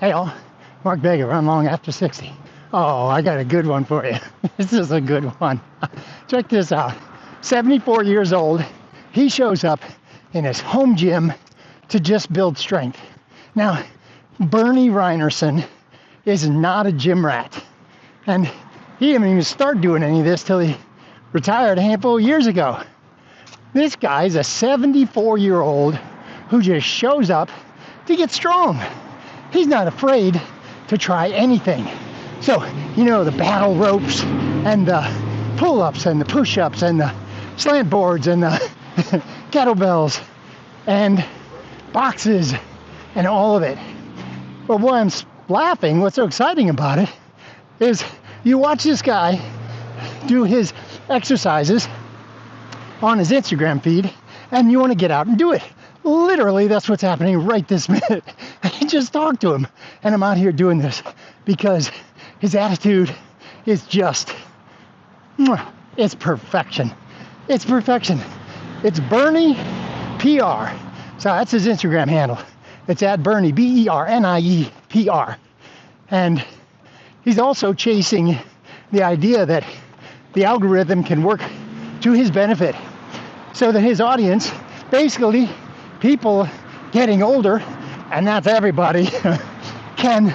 Hey all, Mark Vega, Run Long After 60. Oh, I got a good one for you. This is a good one. Check this out. 74 years old, he shows up in his home gym to just build strength. Now, Bernie Rhinerson is not a gym rat. And he didn't even start doing any of this till he retired a handful of years ago. This guy's a 74-year-old who just shows up to get strong. He's not afraid to try anything. So, you know, the battle ropes and the pull-ups and the push-ups and the slant boards and the kettlebells and boxes and all of it. But why I'm laughing, what's so exciting about it, is you watch this guy do his exercises on his Instagram feed and you want to get out and do it. Literally, that's what's happening right this minute. I just talked to him and I'm out here doing this because his attitude is just, it's perfection. It's perfection. It's Bernie PR. So that's his Instagram handle. It's at Bernie, Bernie PR. And he's also chasing the idea that the algorithm can work to his benefit so that his audience, basically people getting older, and that's everybody, can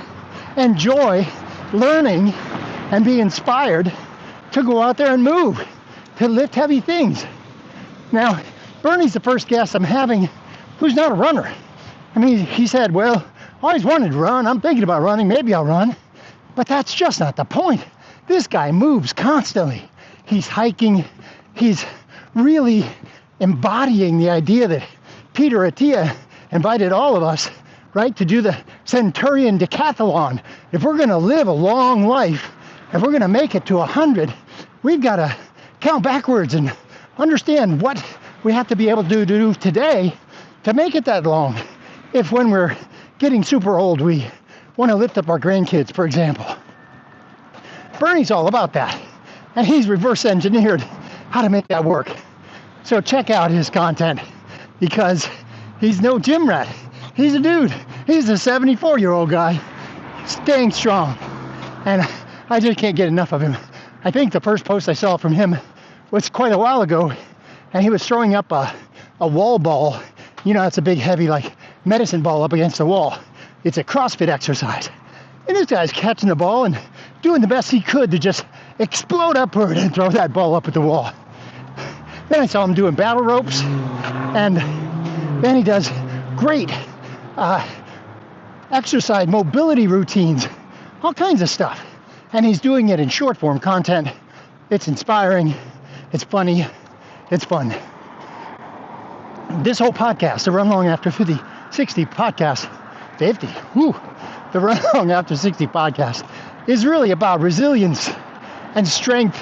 enjoy learning and be inspired to go out there and move, to lift heavy things. Now, Bernie's the first guest I'm having who's not a runner. I mean, he said, well, I always wanted to run. I'm thinking about running. Maybe I'll run. But that's just not the point. This guy moves constantly. He's hiking. He's really embodying the idea that Peter Attia invited all of us, right, to do the Centurion Decathlon. If we're going to live a long life, if we're going to make it to 100, we've got to count backwards and understand what we have to be able to do today to make it that long. If when we're getting super old, we want to lift up our grandkids, for example. Bernie's all about that. And he's reverse engineered how to make that work. So check out his content because he's no gym rat. He's a dude. He's a 74-year-old guy staying strong. And I just can't get enough of him. I think the first post I saw from him was quite a while ago, and he was throwing up a wall ball. You know, it's a big, heavy, like, medicine ball up against the wall. It's a CrossFit exercise. And this guy's catching the ball and doing the best he could to just explode upward and throw that ball up at the wall. Then I saw him doing battle ropes, and then he does great exercise mobility routines, all kinds of stuff. And he's doing it in short form content. It's inspiring, it's funny, it's fun. This whole podcast, the Run Long After 60 podcast, 50, the Run Long After 60 podcast is really about resilience and strength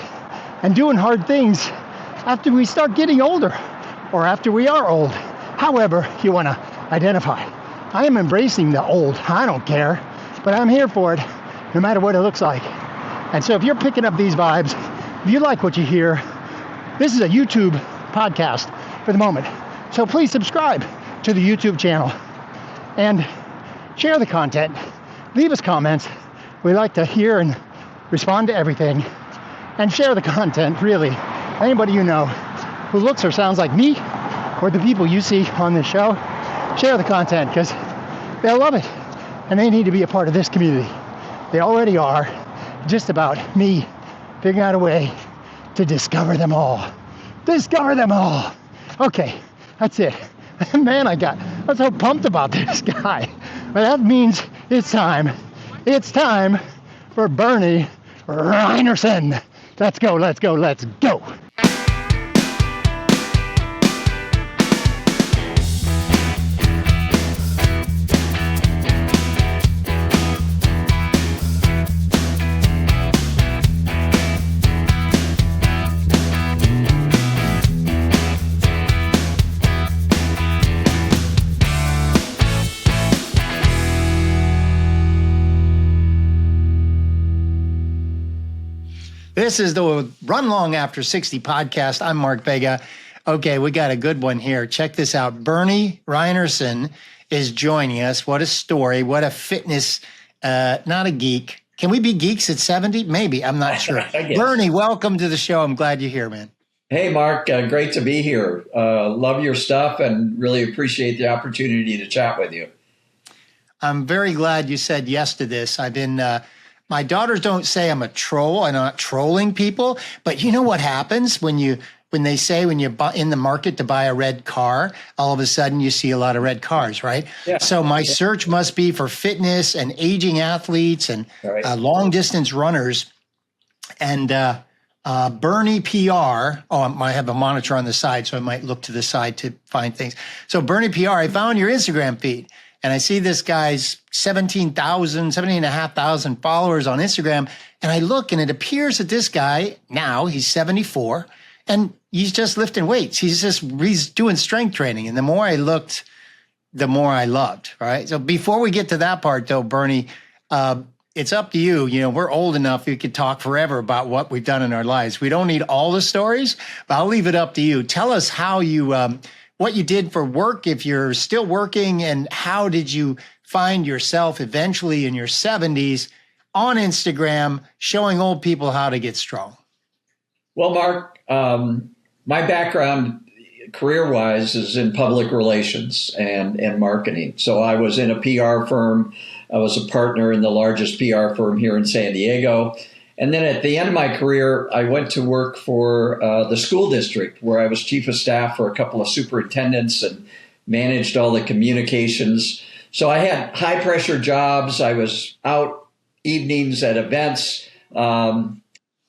and doing hard things after we start getting older or after we are old. However you want to identify. I am embracing the old. I don't care, but I'm here for it no matter what it looks like. And so if you're picking up these vibes, if you like what you hear, this is a YouTube podcast for the moment. So please subscribe to the YouTube channel and share the content. Leave us comments. We like to hear and respond to everything. And share the content, really. Anybody you know who looks or sounds like me or the people you see on this show, share the content because they'll love it. And they need to be a part of this community. They already are. Just about me figuring out a way to discover them all. Discover them all. Okay, that's it. Man, I'm so pumped about this guy. But that means it's time. It's time for Bernie Rhinerson. Let's go, let's go, let's go. This is the Run Long After 60 podcast. I'm Mark Vega. Okay, we got a good one here. Check this out. Bernie Rhinerson is joining us. What a story. What a fitness, not a geek. Can we be geeks at 70? Maybe. I'm not sure. Bernie, welcome to the show. I'm glad you're here, man. Hey, Mark. Great to be here. Love your stuff and really appreciate the opportunity to chat with you. I'm very glad you said yes to this. I've been, my daughters don't say I'm a troll. I'm not trolling people, but you know what happens when you're in the market to buy a red car, all of a sudden you see a lot of red cars, right? Yeah. So my search must be for fitness and aging athletes and long distance runners. And Bernie PR, I have a monitor on the side, so I might look to the side to find things. So Bernie PR, I found your Instagram feed. And I see this guy's 17,500 followers on Instagram. And I look and it appears that this guy, now he's 74 and he's just lifting weights. He's doing strength training. And the more I looked, the more I loved, right? So before we get to that part though, Bernie, it's up to you. You know, we're old enough. We could talk forever about what we've done in our lives. We don't need all the stories, but I'll leave it up to you. Tell us how you, what you did for work, if you're still working, and how did you find yourself eventually in your 70s on Instagram showing old people how to get strong? Well, Mark, my background career-wise is in public relations and marketing. So I was in a PR firm. I was a partner in the largest PR firm here in San Diego. And then at the end of my career, I went to work for the school district where I was chief of staff for a couple of superintendents and managed all the communications. So I had high pressure jobs. I was out evenings at events. My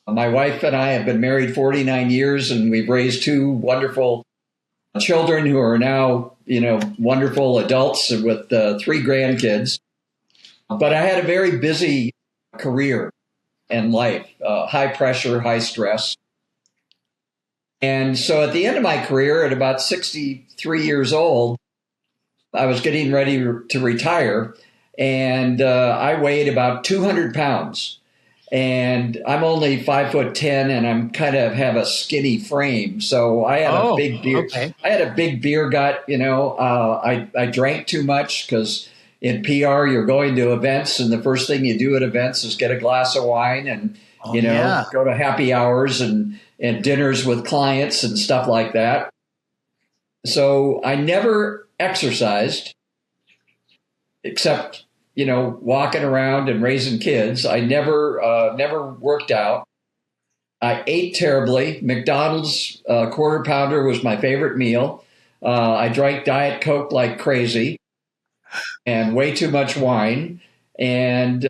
wife and I have been married 49 years and we've raised two wonderful children who are now, wonderful adults with 3 grandkids. But I had a very busy career and life, high pressure, high stress. And so at the end of my career, at about 63 years old, I was getting ready to retire. And I weighed about 200 pounds. And I'm only 5'10", and I'm kind of have a skinny frame. So I had a big beer. Okay. I had a big beer gut. I drank too much because in PR, you're going to events, and the first thing you do at events is get a glass of wine and, go to happy hours and dinners with clients and stuff like that. So I never exercised except, walking around and raising kids. I never worked out. I ate terribly. McDonald's quarter pounder was my favorite meal. I drank Diet Coke like crazy. And way too much wine, and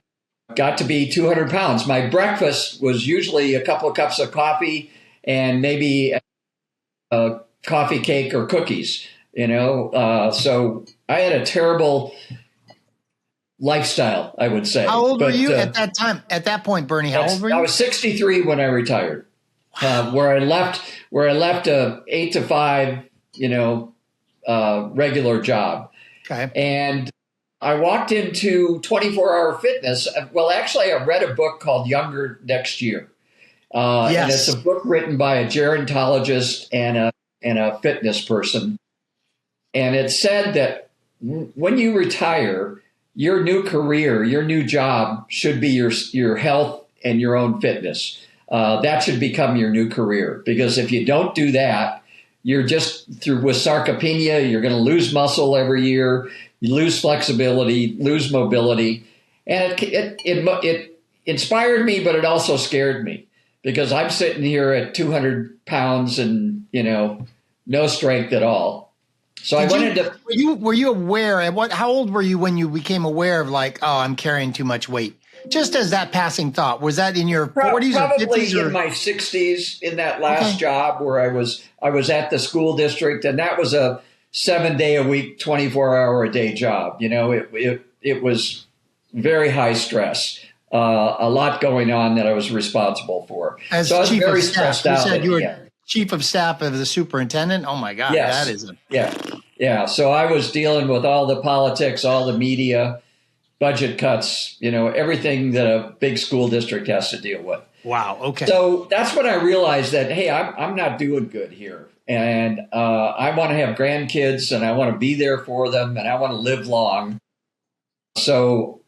got to be 200 pounds. My breakfast was usually a couple of cups of coffee and maybe a coffee cake or cookies, So I had a terrible lifestyle, I would say. How old were you at that time? At that point, Bernie, how old were you? I was 63 when I retired, where I left a 8 to 5, regular job. Okay. And I walked into 24-hour fitness. Well, actually, I read a book called Younger Next Year. And it's a book written by a gerontologist and a fitness person. And it said that when you retire, your new career, your new job should be your health and your own fitness. That should become your new career. Because if you don't do that, you're just with sarcopenia, you're going to lose muscle every year, you lose flexibility, lose mobility. And it inspired me, but it also scared me because I'm sitting here at 200 pounds and, no strength at all. So were you aware how old were you when you became aware of I'm carrying too much weight? Just as that passing thought, was that in your 40s or 50s? Probably in my 60s in that last job where I was at the school district, and that was a 7-day-a-week, 24-hour-a-day job. It was very high stress, a lot going on that I was responsible for. As so I was chief very of staff, stressed out. You said you were chief of staff of the superintendent? Oh, my God. Yes. That is Yeah. So I was dealing with all the politics, all the media, budget cuts, everything that a big school district has to deal with. Wow. Okay. So that's when I realized that, hey, I'm not doing good here. and I want to have grandkids, and I want to be there for them, and I want to live long. So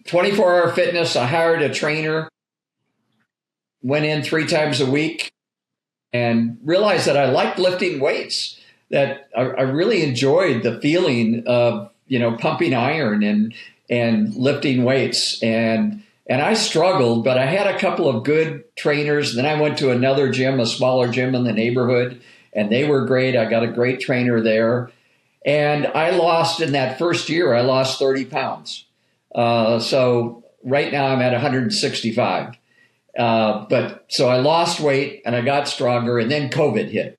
24-hour fitness, I hired a trainer, went in 3 times a week, and realized that I liked lifting weights, that I really enjoyed the feeling of, pumping iron and lifting weights. And I struggled, but I had a couple of good trainers. Then I went to another gym, a smaller gym in the neighborhood, and they were great. I got a great trainer there. And I lost, in that first year, I lost 30 pounds. So right now I'm at 165. So I lost weight and I got stronger, and then COVID hit.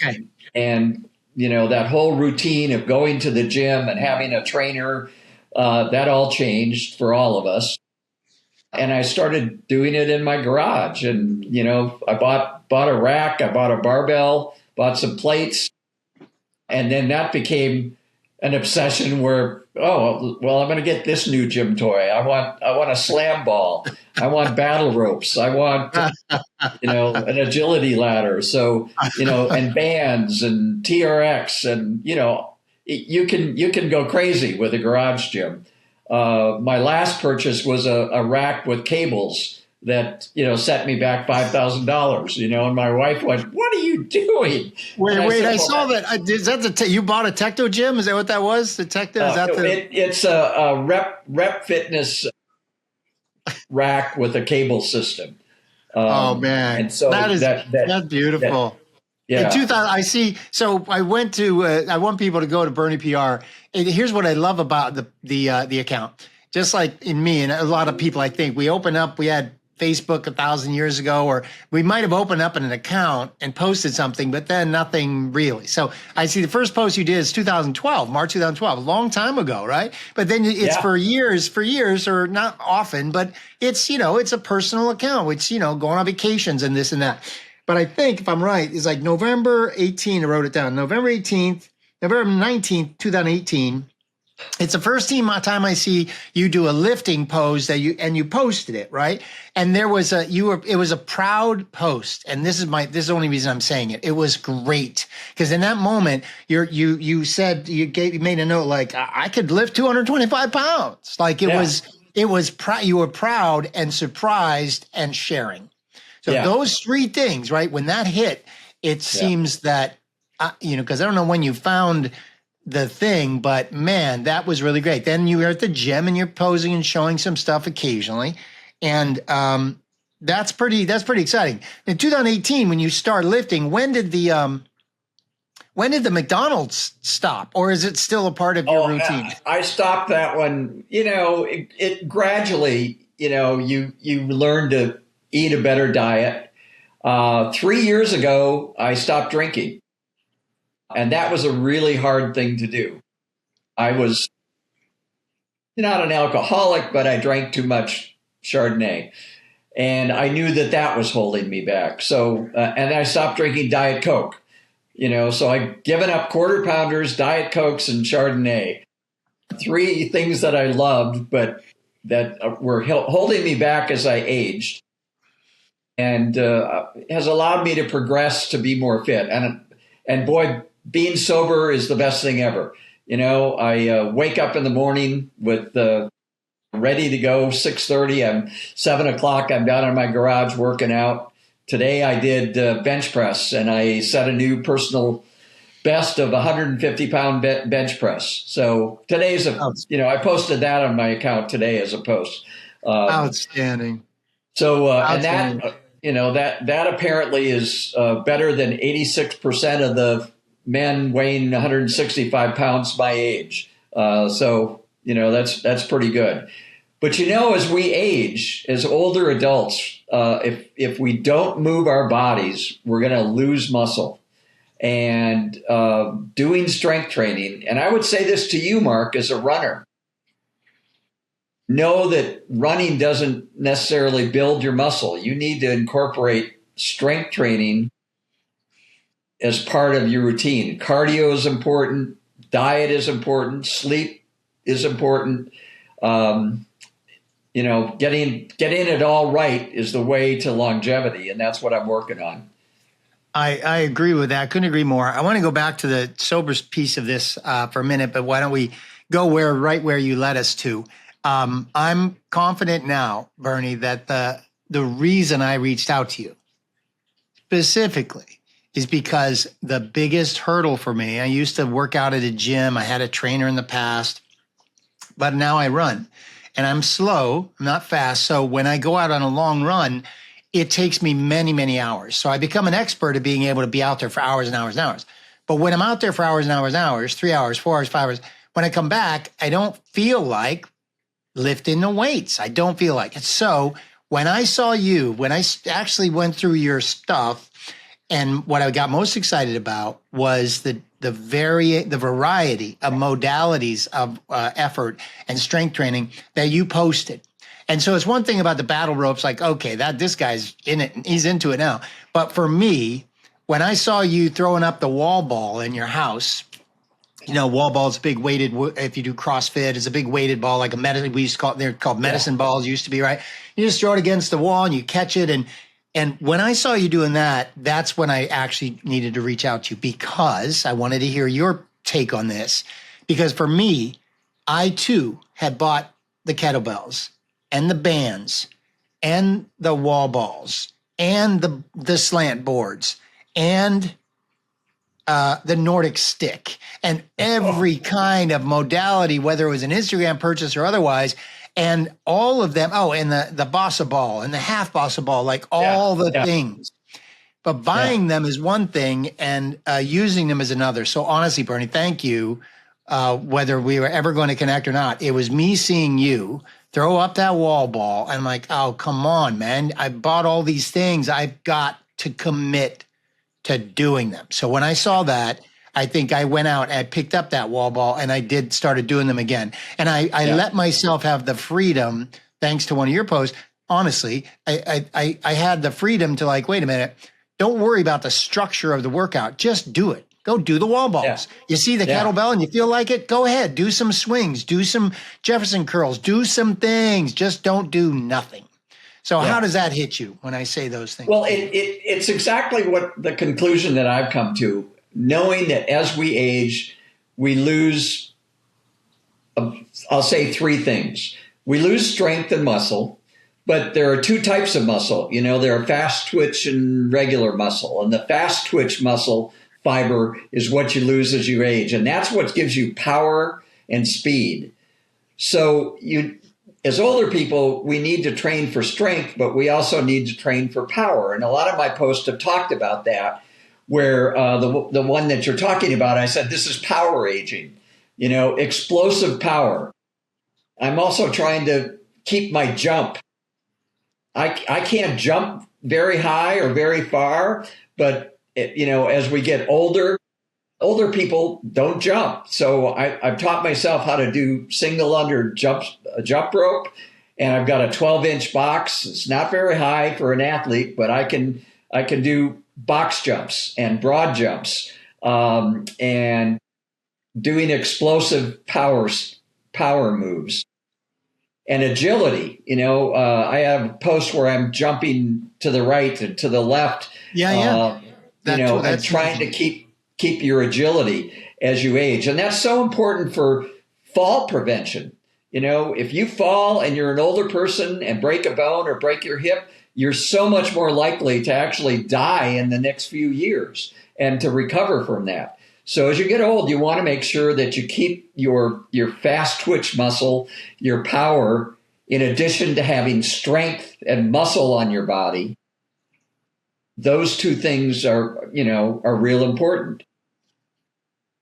Okay. And, that whole routine of going to the gym and having a trainer, that all changed for all of us. And I started doing it in my garage. And, I bought a rack, I bought a barbell, bought some plates. And then that became an obsession where, I'm going to get this new gym toy. I want a slam ball. I want battle ropes. I want, an agility ladder. So, and bands and TRX, and, you can go crazy with a garage gym. My last purchase was a rack with cables that, set me back $5,000, and my wife went, "What are you doing?" Wait, I saw that. Is that you bought a Tecto gym? Is that what that was? The Tecto? Is that it's a rep fitness rack with a cable system. Oh man. And so that's beautiful. Yeah. In 2000, I see. So I went to, I want people to go to Bernie PR. And here's what I love about the account. Just like in me and a lot of people, I think we had Facebook 1,000 years ago, or we might have opened up an account and posted something, but then nothing really. So I see the first post you did is 2012, March 2012, a long time ago, right? But then it's for years, or not often, but it's, it's a personal account, which, going on vacations and this and that. But I think, if I'm right, it's like November 18, I wrote it down, November 19th, November 19th, 2018. It's the first time I see you do a lifting pose and you posted it, right? And there was it was a proud post. And this is the only reason I'm saying it. It was great. Because in that moment, you said, you made a note, like, I could lift 225 pounds. Like you were proud and surprised and sharing. So those 3 things, right? When that hit, it seems that, because I don't know when you found the thing, but man, that was really great. Then you were at the gym and you're posing and showing some stuff occasionally. And that's pretty exciting. In 2018, when you start lifting, when did the McDonald's stop, or is it still a part of your routine? I stopped that one. It gradually, you learn to eat a better diet. 3 years ago, I stopped drinking. And that was a really hard thing to do. I was not an alcoholic, but I drank too much Chardonnay. And I knew that was holding me back. So, and I stopped drinking Diet Coke. So I've given up quarter pounders, Diet Cokes, and Chardonnay. 3 things that I loved, but that were holding me back as I aged. And has allowed me to progress to be more fit. And boy, being sober is the best thing ever. I wake up in the morning with ready to go, 6:30. I'm 7 o'clock. I'm down in my garage working out. Today I did bench press, and I set a new personal best of 150-pound bench press. So today's I posted that on my account today as a post. Outstanding. So and that apparently is better than 86% of the men weighing 165 pounds my age. So that's pretty good. But as we age, as older adults, if we don't move our bodies, we're going to lose muscle. And doing strength training, and I would say this to you, Mark, as a runner, know that running doesn't necessarily build your muscle. You need to incorporate strength training as part of your routine. Cardio is important. Diet is important. Sleep is important. Getting it all right is the way to longevity, and that's what I'm working on. I agree with that. Couldn't agree more. I want to go back to the sober piece of this for a minute, but why don't we go right where you led us to? I'm confident now, Bernie, that the reason I reached out to you specifically is because the biggest hurdle for me, I used to work out at a gym. I had a trainer in the past, but now I run and I'm slow, I'm not fast. So when I go out on a long run, it takes me many, many hours. So I become an expert at being able to be out there for hours and hours and hours. But when I'm out there for hours and hours and hours, 3 hours, 4 hours, 5 hours, when I come back, I don't feel like lifting the weights. I don't feel like it. So when I saw you, when I actually went through your stuff, and what I got most excited about was the variety of modalities of effort and strength training that you posted. And so it's one thing about the battle ropes, like, okay, this guy's in it, he's into it now. But for me, when I saw you throwing up the wall ball in your house, wall ball is a big weighted, if you do CrossFit, it's a big weighted ball, like a medicine, we used to call it, they're called medicine balls, used to be, right? You just throw it against the wall and you catch it. And when I saw you doing that, that's when I actually needed to reach out to you, because I wanted to hear your take on this. Because for me, I too had bought the kettlebells and the bands and the wall balls and the slant boards and the Nordic stick and every kind of modality, whether it was an Instagram purchase or otherwise, and all of them. Oh, and the Bossa ball and the half Bossa ball, like all the things. But buying them is one thing and using them is another. So honestly, Bernie, thank you. Whether we were ever going to connect or not, it was me seeing you throw up that wall ball. And I'm like, oh, come on, man. I bought all these things. I've got to commit to doing them. So when I saw that, I think I went out and I picked up that wall ball and I started doing them again. And I let myself have the freedom, thanks to one of your posts. Honestly, I had the freedom to, like, wait a minute, don't worry about the structure of the workout. Just do it. Go do the wall balls. Yeah. You see the kettlebell and you feel like it? Go ahead. Do some swings. Do some Jefferson curls. Do some things. Just don't do nothing. So how does that hit you when I say those things? Well, it's exactly what the conclusion that I've come to, knowing that as we age, we lose, I'll say 3 things. We lose strength and muscle, but there are 2 types of muscle. There are fast twitch and regular muscle. And the fast twitch muscle fiber is what you lose as you age. And that's what gives you power and speed. So as older people, we need to train for strength, but we also need to train for power. And a lot of my posts have talked about that, where the one that you're talking about, I said, this is power aging, explosive power. I'm also trying to keep my jump. I can't jump very high or very far, but as we get older people don't jump. So I've taught myself how to do single under jump rope, and I've got a 12-inch box. It's not very high for an athlete, but I can do box jumps and broad jumps, and doing explosive power moves and agility. I have a post where I'm jumping to the right and to the left. And trying to keep your agility as you age. And that's so important for fall prevention. If you fall and you're an older person and break a bone or break your hip, you're so much more likely to actually die in the next few years and to recover from that. So as you get old, you want to make sure that you keep your fast twitch muscle, your power, in addition to having strength and muscle on your body. Those 2 things are real important.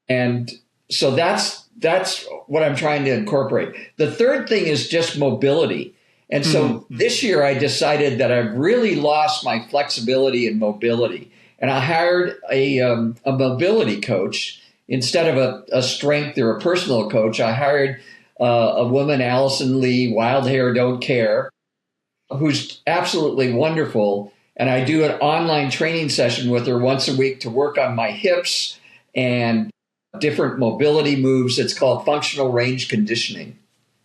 And so that's what I'm trying to incorporate. The third thing is just mobility. And so this year I decided that I've really lost my flexibility and mobility. And I hired a mobility coach instead of a strength or a personal coach. I hired a woman, Allison Lee, Wild Hair Don't Care, who's absolutely wonderful. And I do an online training session with her once a week to work on my hips and different mobility moves. It's called functional range conditioning.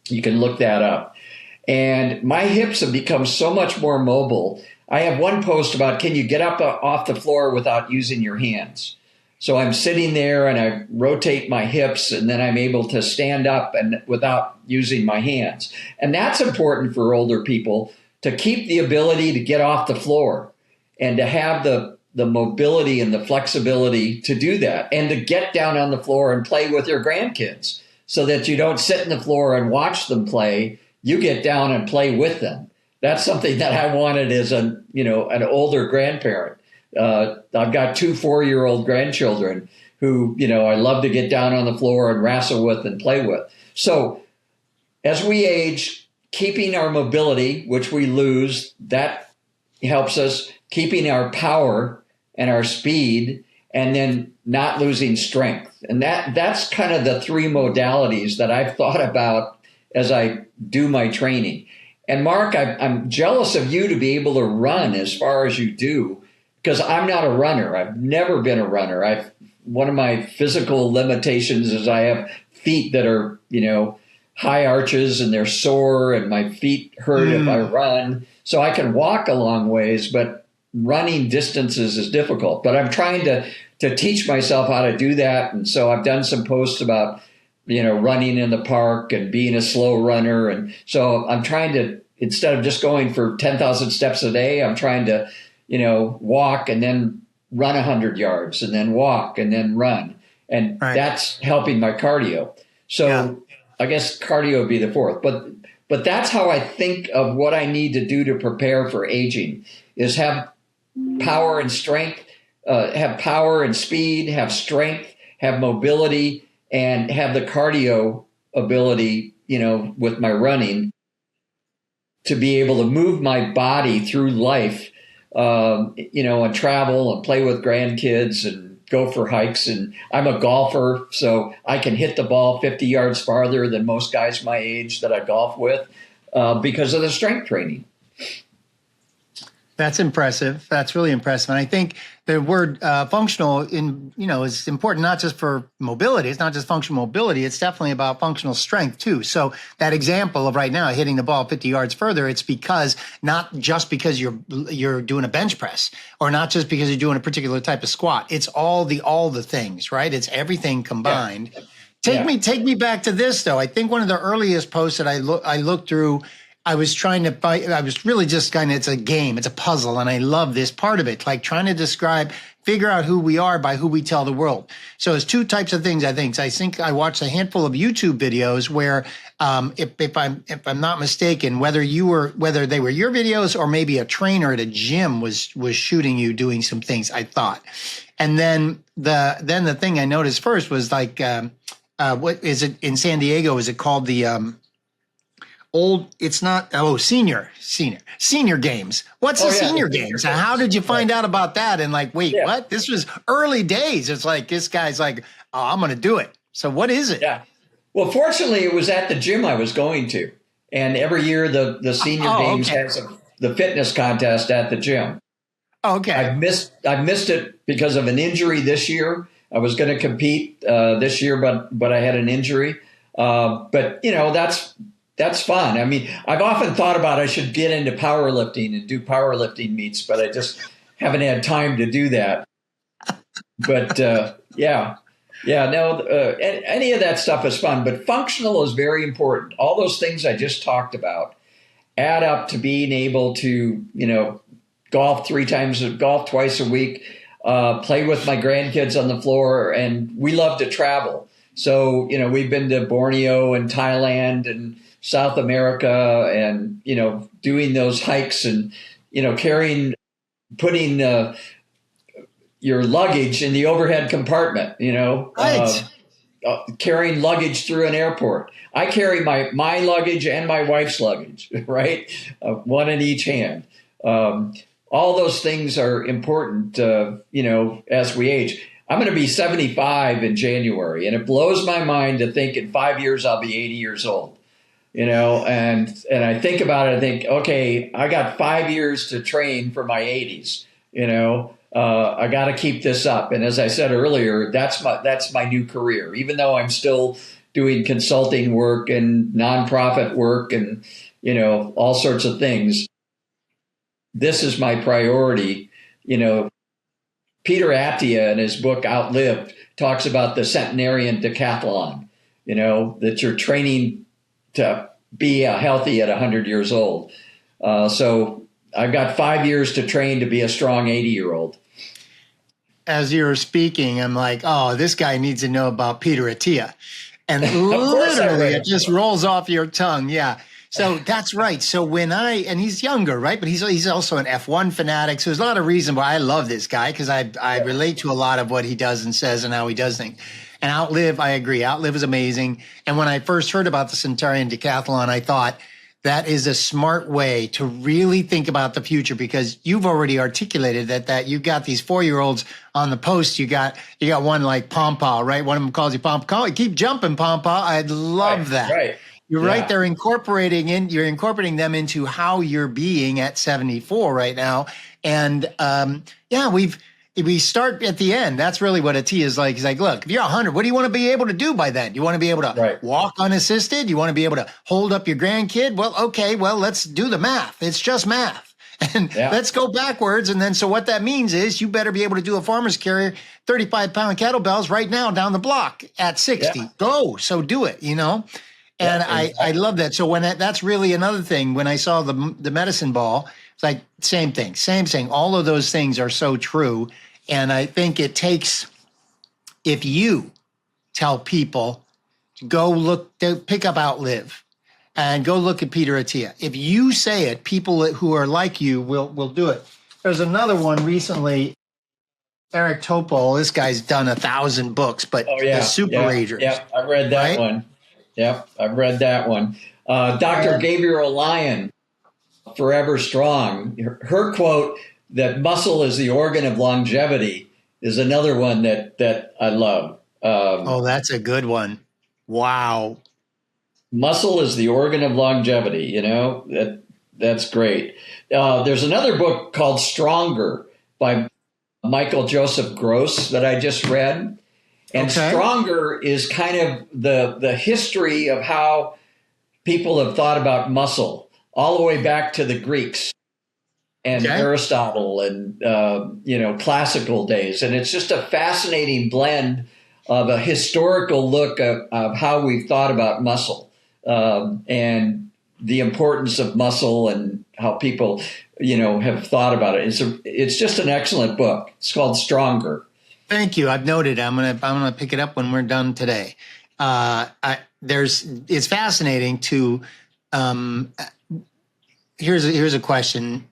You can look that up. And my hips have become so much more mobile. I have one post about, can you get up off the floor without using your hands? So I'm sitting there and I rotate my hips, and then I'm able to stand up and without using my hands. And that's important for older people, to keep the ability to get off the floor and to have the mobility and the flexibility to do that, and to get down on the floor and play with your grandkids, so that you don't sit on the floor and watch them play. You get down and play with them. That's something that I wanted as an older grandparent. I've got 2 4-year-old grandchildren who, I love to get down on the floor and wrestle with and play with. So as we age, keeping our mobility, which we lose, that helps us, keeping our power and our speed, and then not losing strength. And that's kind of the 3 modalities that I've thought about as I do my training. And Mark, I'm jealous of you to be able to run as far as you do, because I'm not a runner. I've never been a runner. One of my physical limitations is I have feet that are, high arches, and they're sore, and my feet hurt if I run. So I can walk a long ways, but running distances is difficult. But I'm trying to teach myself how to do that. And so I've done some posts about, running in the park and being a slow runner. And so I'm trying to, instead of just going for 10,000 steps a day, I'm trying to, walk and then run 100 yards, and then walk and then run. And that's helping my cardio. So I guess cardio would be the 4th. But that's how I think of what I need to do to prepare for aging, is have power and strength, have power and speed, have strength, have mobility, and have the cardio ability, with my running, to be able to move my body through life, and travel and play with grandkids and go for hikes. And I'm a golfer, so I can hit the ball 50 yards farther than most guys my age that I golf with, because of the strength training. That's impressive. That's really impressive. And I think the word functional is important, not just for mobility. It's not just functional mobility. It's definitely about functional strength too. So that example of right now hitting the ball 50 yards further, it's because not just because you're doing a bench press, or not just because you're doing a particular type of squat. It's all the things, right? It's everything combined. Yeah. Take me back to this though. I think one of the earliest posts that I looked through, I was trying to find, I was really just it's a game, it's a puzzle. And I love this part of it, like trying to figure out who we are by who we tell the world. So it's 2 types of things, I think. I think I watched a handful of YouTube videos where, if I'm not mistaken, whether they were your videos or maybe a trainer at a gym was shooting you doing some things, I thought. And then the thing I noticed first was like, what is it in San Diego? Is it called the, senior games. What's the senior games? And how did you find out about that? And what? This was early days. It's like, this guy's like, oh, I'm going to do it. So what is it? Yeah. Well, fortunately, it was at the gym I was going to. And every year the senior games has the fitness contest at the gym. Oh, okay. I've missed it because of an injury this year. I was going to compete this year, but I had an injury. But that's fun. I mean, I've often thought about I should get into powerlifting and do powerlifting meets, but I just haven't had time to do that. But any of that stuff is fun. But functional is very important. All those things I just talked about add up to being able to, golf twice a week, play with my grandkids on the floor, and we love to travel. So, we've been to Borneo and Thailand and South America, and, doing those hikes and, putting your luggage in the overhead compartment, carrying luggage through an airport. I carry my luggage and my wife's luggage, right? One in each hand. All those things are important, as we age. I'm going to be 75 in January, and it blows my mind to think in 5 years I'll be 80 years old. And I think about it, I think, okay, I got 5 years to train for my 80s, I got to keep this up. And as I said earlier, that's my new career, even though I'm still doing consulting work and nonprofit work and, all sorts of things. this is my priority. Peter Attia in his book Outlived talks about the centenarian decathlon, that you're training to be healthy at 100 years old. So I've got 5 years to train to be a strong 80-year-old. As you're speaking, I'm like, oh, this guy needs to know about Peter Attia. And literally it just rolls off your tongue. Yeah. So that's right. So and he's younger, right? But he's also an F1 fanatic. So there's a lot of reason why I love this guy, because I relate to a lot of what he does and says and how he does things. And Outlive, I agree. Outlive is amazing. And when I first heard about the Centenarian Decathlon, I thought that is a smart way to really think about the future, because you've already articulated that you've got these 4-year-olds on the post. You got one like Pampa, right? One of them calls you Pampa. Keep jumping, Pampa. I love that. Right. You're right. They're incorporating them into how you're being at 74 right now. And we start at the end. That's really what a T is like. He's like, look, if you're 100, what do you want to be able to do by then? You want to be able to walk unassisted? You want to be able to hold up your grandkid? Well, okay, let's do the math. It's just math. And let's go backwards. And then, so what that means is you better be able to do a farmer's carrier, 35-pound kettlebells right now down the block at 60. Yeah. Go. So do it, And I love that. So that's really another thing. When I saw the medicine ball, it's like same thing. All of those things are so true. And I think it takes, if you tell people to pick up Outlive and go look at Peter Attia. If you say it, people who are like you will do it. There's another one recently, Eric Topol. This guy's done 1,000 books, but the Super Ragers. Yeah, I've read that one. Yep, I've read that one. Dr. Gabriel Lyon, Forever Strong. Her quote that muscle is the organ of longevity is another one that I love. That's a good one. Wow. Muscle is the organ of longevity. That's great. There's another book called Stronger by Michael Joseph Gross that I just read. And Stronger is kind of the history of how people have thought about muscle all the way back to the Greeks and Aristotle and, classical days. And it's just a fascinating blend of a historical look of how we've thought about muscle and the importance of muscle and how people, have thought about it. It's just an excellent book. It's called Stronger. Thank you. I've noted. I'm gonna pick it up when we're done today. It's fascinating to. Here's a question.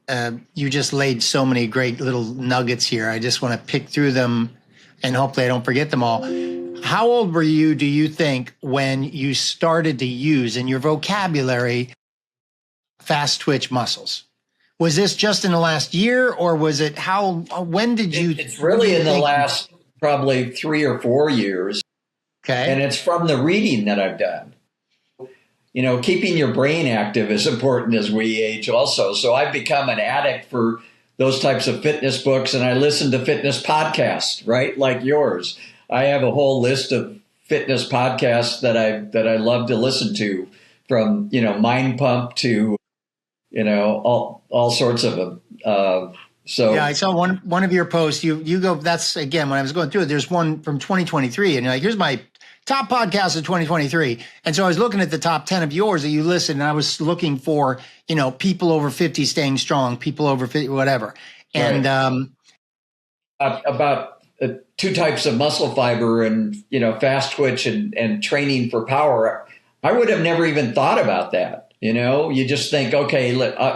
You just laid so many great little nuggets here. I just want to pick through them, and hopefully I don't forget them all. How old were you, do you think, when you started to use in your vocabulary fast twitch muscles? Was this just in the last year, or was it when did you? It's really in the last probably 3 or 4 years. Okay. And it's from the reading that I've done. Keeping your brain active is important as we age also. So I've become an addict for those types of fitness books, and I listen to fitness podcasts, right? Like yours. I have a whole list of fitness podcasts that I love to listen to, from, Mind Pump to, all sorts of them. I saw one of your posts. You go. That's, again, when I was going through it. There's one from 2023, and you're like, here's my top podcast of 2023. And so I was looking at the top 10 of yours that you listed, and I was looking for, people over 50 staying strong, people over 50, whatever. And about 2 types of muscle fiber and, fast twitch and training for power. I would have never even thought about that. You just think, okay,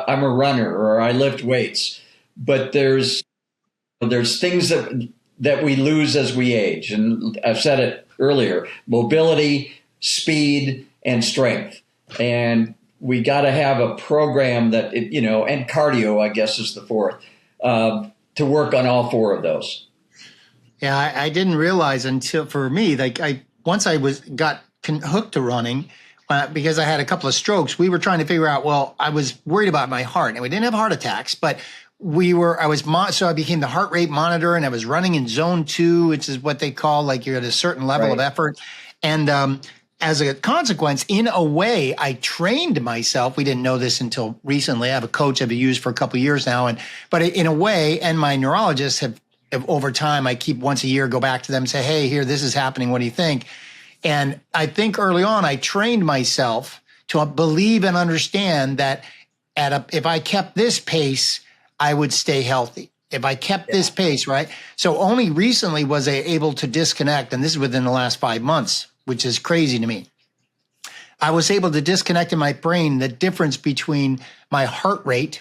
I'm a runner or I lift weights. But there's things that we lose as we age. And I've said it earlier: mobility, speed, and strength. And we got to have a program that, and cardio, I guess, is the 4th, to work on all 4 of those. Yeah, I didn't realize until, for me, once I got hooked to running, because I had a couple of strokes, we were trying to figure out, I was worried about my heart, and we didn't have heart attacks, but so I became the heart rate monitor, and I was running in zone 2, which is what they call, like, you're at a certain level of effort. And as a consequence, in a way, I trained myself. We didn't know this until recently. I have a coach I've used for a couple of years now. But in a way, and my neurologists have over time, I keep once a year, go back to them and say, hey, here, this is happening. What do you think? And I think early on, I trained myself to believe and understand that if I kept this pace, I would stay healthy. If I kept this pace, right? So only recently was I able to disconnect, and this is within the last 5 months, which is crazy to me. I was able to disconnect in my brain the difference between my heart rate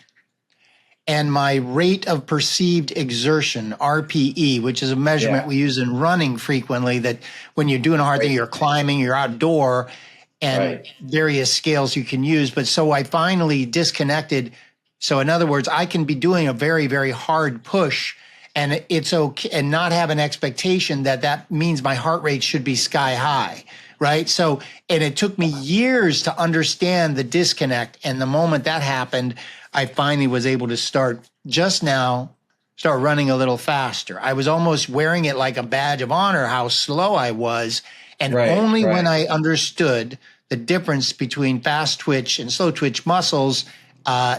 and my rate of perceived exertion, RPE, which is a measurement we use in running frequently, that when you're doing a hard thing, you're climbing, you're outdoor, and various scales you can use. But so I finally disconnected. So in other words, I can be doing a very, very hard push, and it's okay, and not have an expectation that means my heart rate should be sky high, right? So, and it took me years to understand the disconnect. And the moment that happened, I finally was able to start running a little faster. I was almost wearing it like a badge of honor, how slow I was. And only when I understood the difference between fast twitch and slow twitch muscles,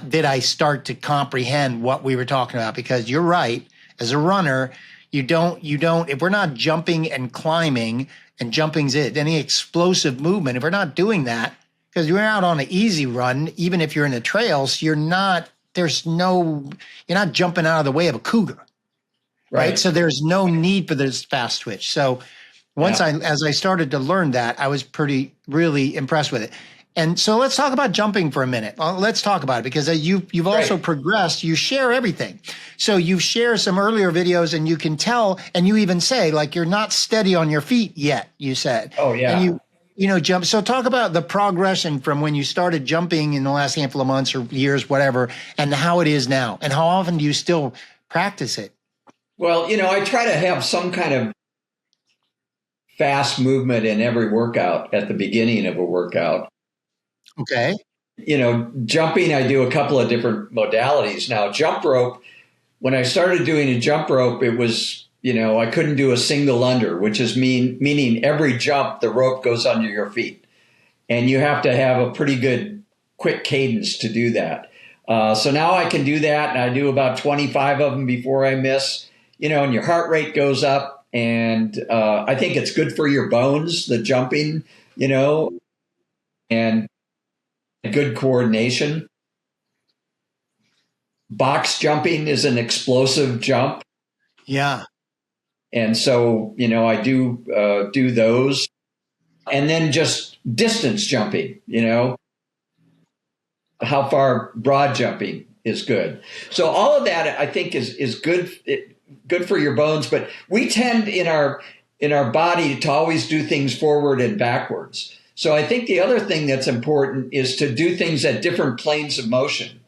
did I start to comprehend what we were talking about. Because you're right, as a runner, you don't, if we're not jumping and climbing, and jumping's any explosive movement, if we're not doing that, because you're out on an easy run, even if you're in the trails, you're not jumping out of the way of a cougar, right? So there's no need for this fast twitch. So as I started to learn that, I was really impressed with it. And so let's talk about jumping for a minute. Let's talk about it, because you've also progressed. You share everything. So you share some earlier videos, and you can tell, and you even say, like, you're not steady on your feet yet, you said. Oh, yeah. And you jump. So talk about the progression from when you started jumping in the last handful of months or years, whatever, and how it is now. And how often do you still practice it? Well, I try to have some kind of fast movement in every workout at the beginning of a workout. Okay. Jumping, I do a couple of different modalities. Now, jump rope, when I started doing a jump rope, it was, I couldn't do a single under, which is meaning every jump, the rope goes under your feet. And you have to have a pretty good, quick cadence to do that. So now I can do that, and I do about 25 of them before I miss, and your heart rate goes up. And I think it's good for your bones, the jumping, and good coordination. Box jumping is an explosive jump. Yeah. And so, I do those. And then just distance jumping, how far broad jumping is good. So all of that, I think, is good for your bones. But we tend in our body to always do things forward and backwards. So I think the other thing that's important is to do things at different planes of motion,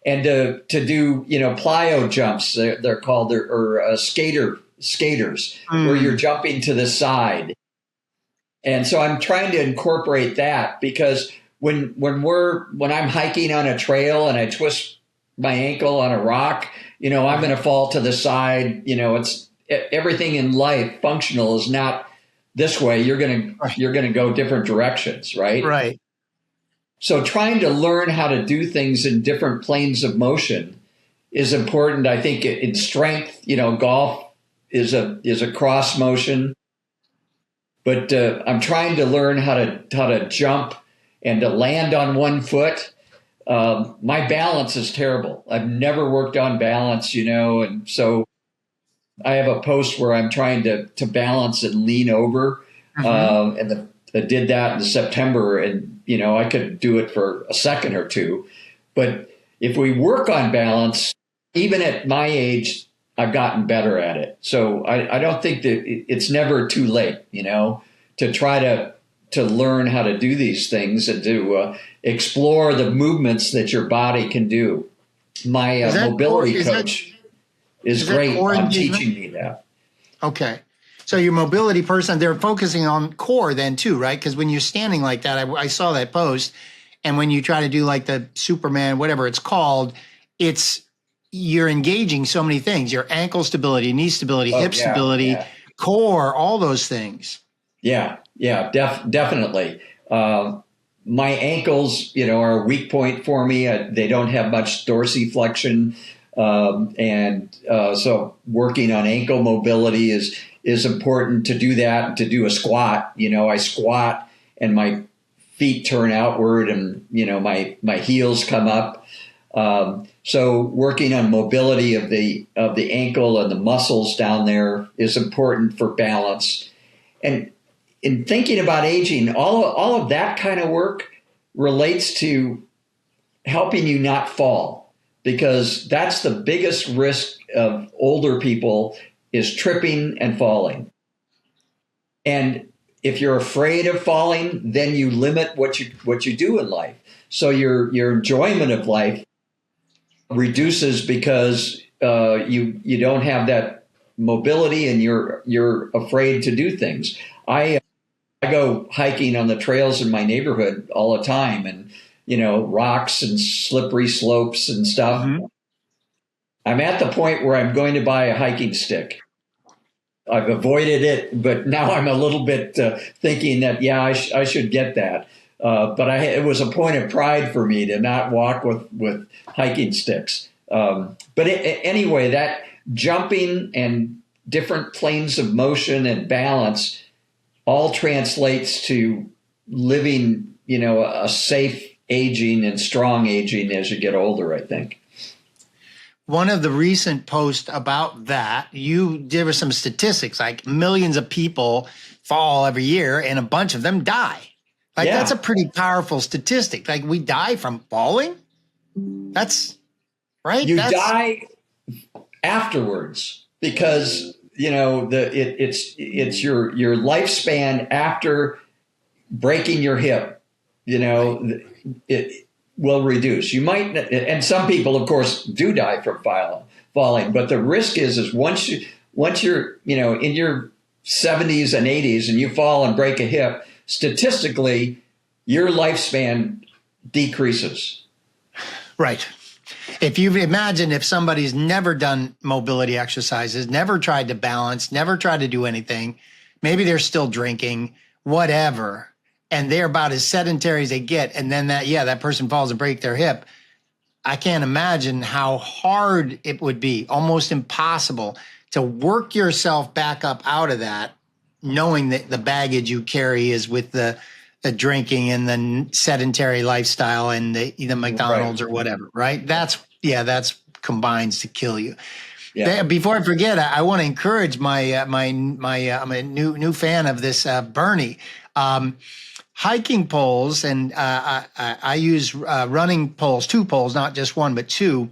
and to do, plyo jumps, they're called, or skaters, where you're jumping to the side. And so I'm trying to incorporate that, because when I'm hiking on a trail and I twist my ankle on a rock, I'm going to fall to the side. It's everything in life functional is not this way. You're going to go different directions, right? Right. So trying to learn how to do things in different planes of motion is important. I think in strength, golf is a cross motion, but I'm trying to learn how to jump and to land on one foot. My balance is terrible. I've never worked on balance, and so I have a post where I'm trying to balance and lean over. And I did that in September, and, I could do it for a second or two. But if we work on balance, even at my age, I've gotten better at it. So I don't think that it's never too late, to try to learn how to do these things and to explore the movements that your body can do. My mobility coach is great on teaching me that. Okay. So your mobility person, they're focusing on core then too, right? Because when you're standing like that, I saw that post, and when you try to do like the Superman, whatever it's called, you're engaging so many things: your ankle stability, knee stability, hip stability, core, all those things. Yeah. Yeah, definitely. My ankles, are a weak point for me. They don't have much dorsiflexion. So working on ankle mobility is important. To do that, to do a squat. I squat and my feet turn outward and, my heels come up. So working on mobility of the ankle and the muscles down there is important for balance. And in thinking about aging, all of that kind of work relates to helping you not fall, because that's the biggest risk of older people, is tripping and falling. And if you're afraid of falling, then you limit what you do in life. So your enjoyment of life reduces because you don't have that mobility and you're afraid to do things. I go hiking on the trails in my neighborhood all the time, and rocks and slippery slopes and stuff. Mm-hmm. I'm at the point where I'm going to buy a hiking stick. I've avoided it, but now I'm a little bit thinking that, I should get that. But it was a point of pride for me to not walk with hiking sticks. Anyway, that jumping and different planes of motion and balance all translates to living, a safe aging and strong aging as you get older, I think. One of the recent posts about that, there were some statistics, like millions of people fall every year and a bunch of them die. That's a pretty powerful statistic. Like, we die from falling? That's right. Die afterwards because, it's your lifespan after breaking your hip, it will reduce. You might, and some people, of course, do die from falling, but the risk is once you're, in your 70s and 80s and you fall and break a hip, statistically, your lifespan decreases. Right. If you imagine if somebody's never done mobility exercises, never tried to balance, never tried to do anything, maybe they're still drinking, whatever, and they're about as sedentary as they get, and then that person falls and breaks their hip, I can't imagine how hard it would be, almost impossible, to work yourself back up out of that, knowing that the baggage you carry is with the drinking and the sedentary lifestyle and the McDonald's, right, or whatever, right? That's combines to kill you. Yeah. Before I forget, I want to encourage I'm a new fan of this, Bernie. Hiking poles, and I use running poles, 2 poles, not just 1, but 2.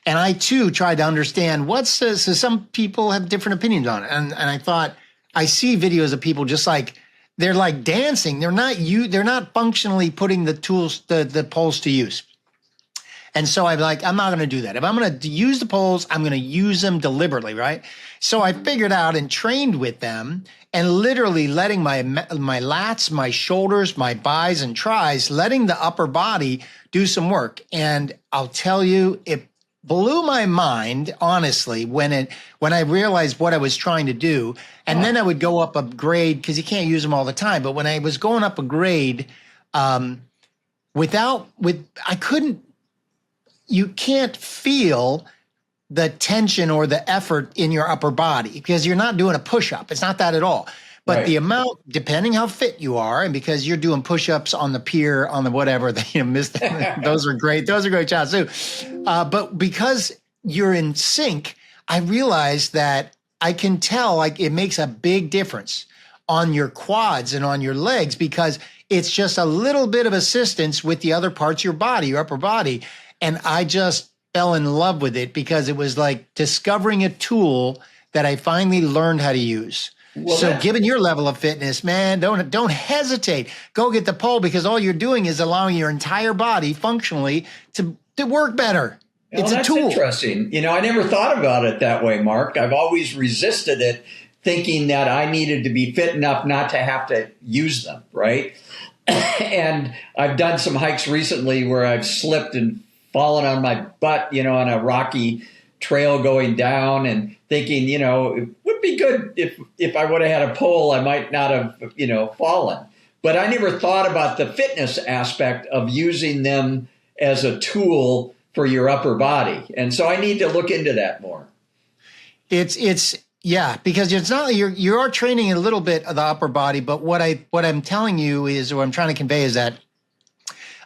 And I too tried to understand so some people have different opinions on it. And I thought, I see videos of people just like, they're like dancing. They're not functionally putting the tools, the poles to use. And so I'm like, I'm not going to do that. If I'm going to use the poles, I'm going to use them deliberately, right? So I figured out and trained with them, and literally letting my lats, my shoulders, my bis and tris, letting the upper body do some work. And I'll tell you, it blew my mind, honestly, when I realized what I was trying to do. And then I would go up a grade, because you can't use them all the time. But when I was going up a grade, you can't feel the tension or the effort in your upper body, because you're not doing a push-up. It's not that at all. But right, the amount, depending how fit you are, and because you're doing push-ups on the pier, on the whatever, those are great. Those are great shots too. But because you're in sync, I realized that I can tell, like, it makes a big difference on your quads and on your legs, because it's just a little bit of assistance with the other parts of your body, your upper body. And I just fell in love with it, because it was like discovering a tool that I finally learned how to use. Well, so given your level of fitness, man, don't hesitate. Go get the pole, because all you're doing is allowing your entire body functionally to work better. It's a tool. That's interesting. I never thought about it that way, Mark. I've always resisted it, thinking that I needed to be fit enough not to have to use them, right? And I've done some hikes recently where I've slipped and fallen on my butt, on a rocky trail going down and thinking, it would be good if I would have had a pole, I might not have, fallen. But I never thought about the fitness aspect of using them as a tool for your upper body. And so I need to look into that more. Yeah, because it's not you are training a little bit of the upper body, but what I'm telling you is, what I'm trying to convey is that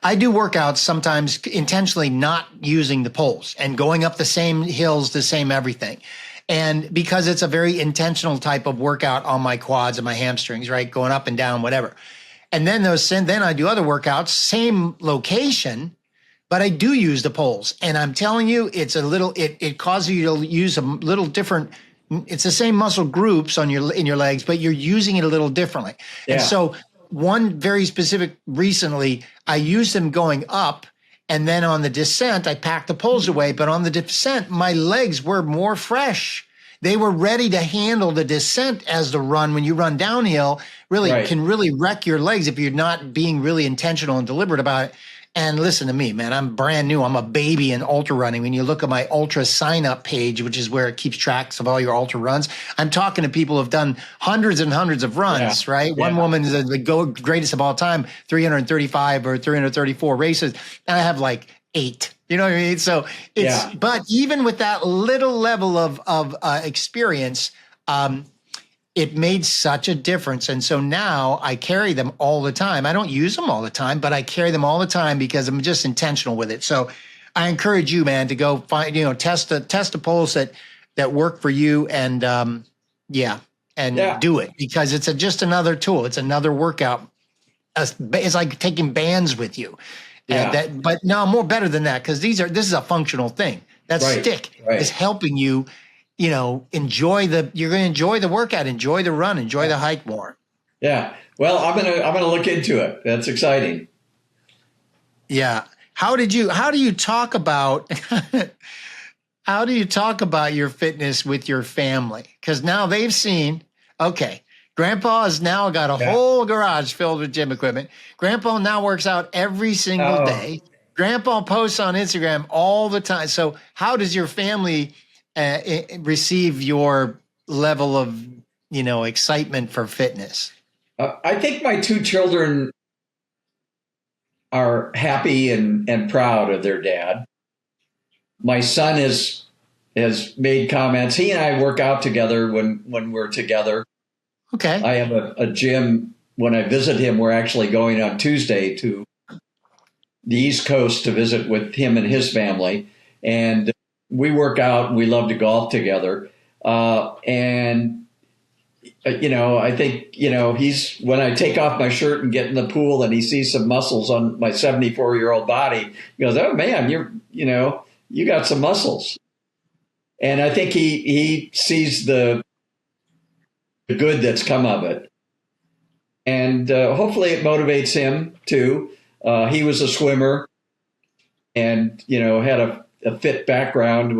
I do workouts sometimes intentionally not using the poles and going up the same hills, the same everything. And because it's a very intentional type of workout on my quads and my hamstrings, right? Going up and down, whatever. And then then I do other workouts, same location, but I do use the poles. And I'm telling you, it causes you to use a little different. It's the same muscle groups in your legs, but you're using it a little differently. Yeah. And so one very specific recently, I used them going up, and then on the descent, I packed the poles away. But on the descent, my legs were more fresh. They were ready to handle the descent as the run. When you run downhill, can really wreck your legs if you're not being really intentional and deliberate about it. And listen to me, man, I'm brand new. I'm a baby in ultra running. When you look at my ultra sign up page, which is where it keeps tracks of all your ultra runs, I'm talking to people who've done hundreds and hundreds of runs, right? Yeah. One woman is the greatest of all time, 335 or 334 races. And I have like 8. You know what I mean? So but even with that little level of experience, it made such a difference. And so now I carry them all the time. I don't use them all the time, but I carry them all the time because I'm just intentional with it. So I encourage you, man, to go find, test the poles that work for you and do it, because it's just another tool. It's another workout. It's like taking bands with you. Yeah. But no, more better than that, because this is a functional thing. That stick is helping you, you're going to enjoy the workout, enjoy the run, enjoy the hike more. Yeah. Well, I'm going to look into it. That's exciting. Yeah. How do you talk about, your fitness with your family? Because now they've seen, okay, Grandpa has now got a whole garage filled with gym equipment. Grandpa now works out every single day. Grandpa posts on Instagram all the time. So how does your family receive your level of, excitement for fitness? I think my 2 children are happy and proud of their dad. My son has made comments. He and I work out together when we're together. Okay. I have a gym. When I visit him, we're actually going on Tuesday to the East Coast to visit with him and his family. And we work out and we love to golf together. I think, he's, when I take off my shirt and get in the pool and he sees some muscles on my 74-year-old body, he goes, "Oh man, you got some muscles." And I think he sees the good that's come of it. And hopefully it motivates him too. He was a swimmer and, had a fit background,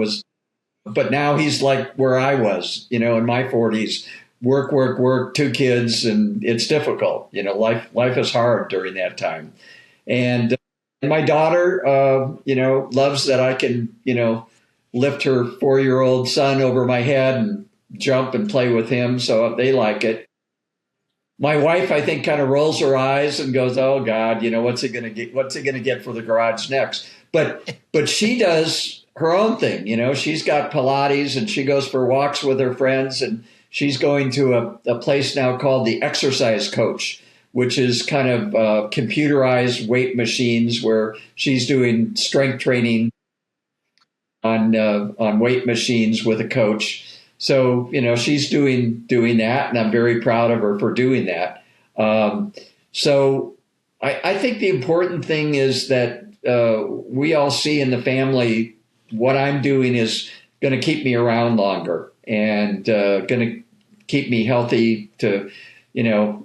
but now he's like where I was, in my 40s, work, 2 kids, and it's difficult. Life is hard during that time. And my daughter, loves that I can, lift her 4-year-old son over my head and jump and play with him. So they like it. My wife, I think, kind of rolls her eyes and goes, "Oh God, what's he going to get? What's he going to get for the garage next?" But she does her own thing. She's got Pilates and she goes for walks with her friends, and she's going to a place now called the Exercise Coach, which is kind of computerized weight machines where she's doing strength training on weight machines with a coach. So, she's doing that, and I'm very proud of her for doing that. So I think the important thing is that we all see in the family what I'm doing is going to keep me around longer and going to keep me healthy to,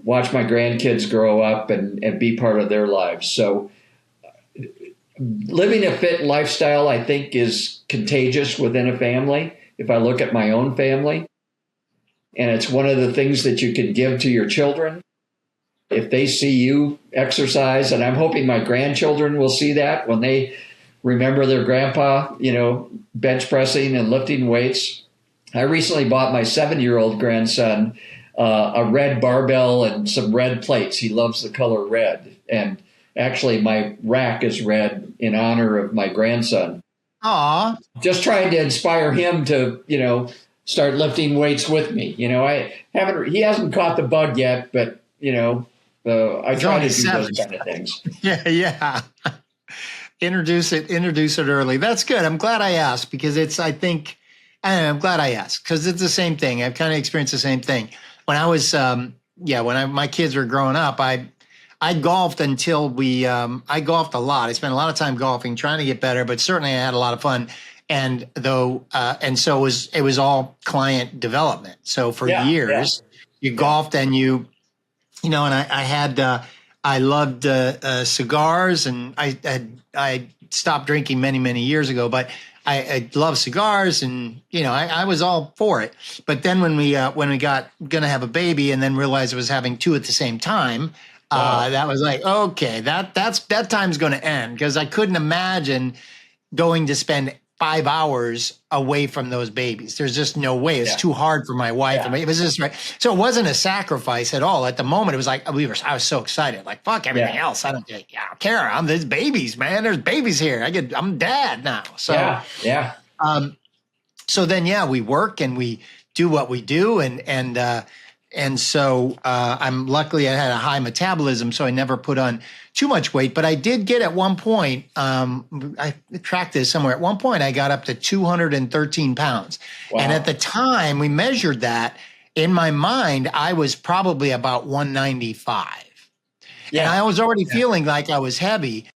watch my grandkids grow up and be part of their lives. So living a fit lifestyle, I think, is contagious within a family. If I look at my own family, and it's one of the things that you can give to your children. If they see you exercise, and I'm hoping my grandchildren will see that when they remember their grandpa, bench pressing and lifting weights. I recently bought my 7-year-old grandson a red barbell and some red plates. He loves the color red. And actually, my rack is red in honor of my grandson. Aw. Just trying to inspire him to, start lifting weights with me. He hasn't caught the bug yet, but, I try to do those kind of things. Yeah. Introduce it early. That's good. I'm glad I asked because I'm glad I asked because it's the same thing. I've kind of experienced the same thing. When I was, my kids were growing up, I golfed until I golfed a lot. I spent a lot of time golfing, trying to get better, but certainly I had a lot of fun. And so it was all client development. So for years, you golfed and and I loved cigars, and I stopped drinking many, many years ago, but I love cigars, and I was all for it. But then when we got gonna have a baby, and then realized I was having two at the same time, that was like, okay, that time's going to end, because I couldn't imagine going to spend 5 hours away from those babies. There's just no way. It's too hard for my wife. It was just right. So it wasn't a sacrifice at all. At the moment, it was like I was so excited. Like, fuck everything else. I don't care. There's babies, man. There's babies here. I'm dad now. So so then we work and we do what we do, and so I'm luckily I had a high metabolism, so I never put on too much weight. But I did get at one point, I tracked this somewhere. At one point, I got up to 213 pounds. Wow. And at the time we measured that, in my mind, I was probably about 195. Yeah. And I was already feeling like I was heavy.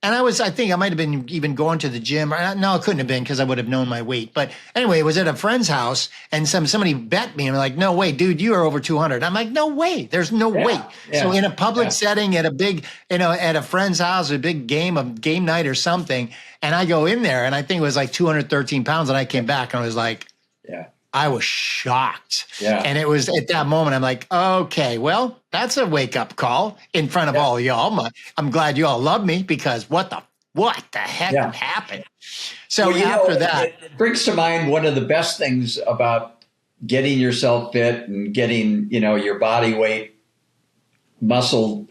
And I think I might have been even going to the gym. No, it couldn't have been, because I would have known my weight. But anyway, it was at a friend's house, and somebody bet me. And I'm like, no way, dude, you are over 200. I'm like, no way. There's no way. Yeah. So in a public setting, at a big, at a friend's house, a big game night or something, and I go in there, and I think it was like 213 pounds, and I came back, and I was like, I was shocked. Yeah. And it was at that moment, I'm like, okay, well, that's a wake up call in front of all y'all. I'm glad you all love me, because what the heck happened? So after that, it brings to mind one of the best things about getting yourself fit and getting, your body weight, muscle,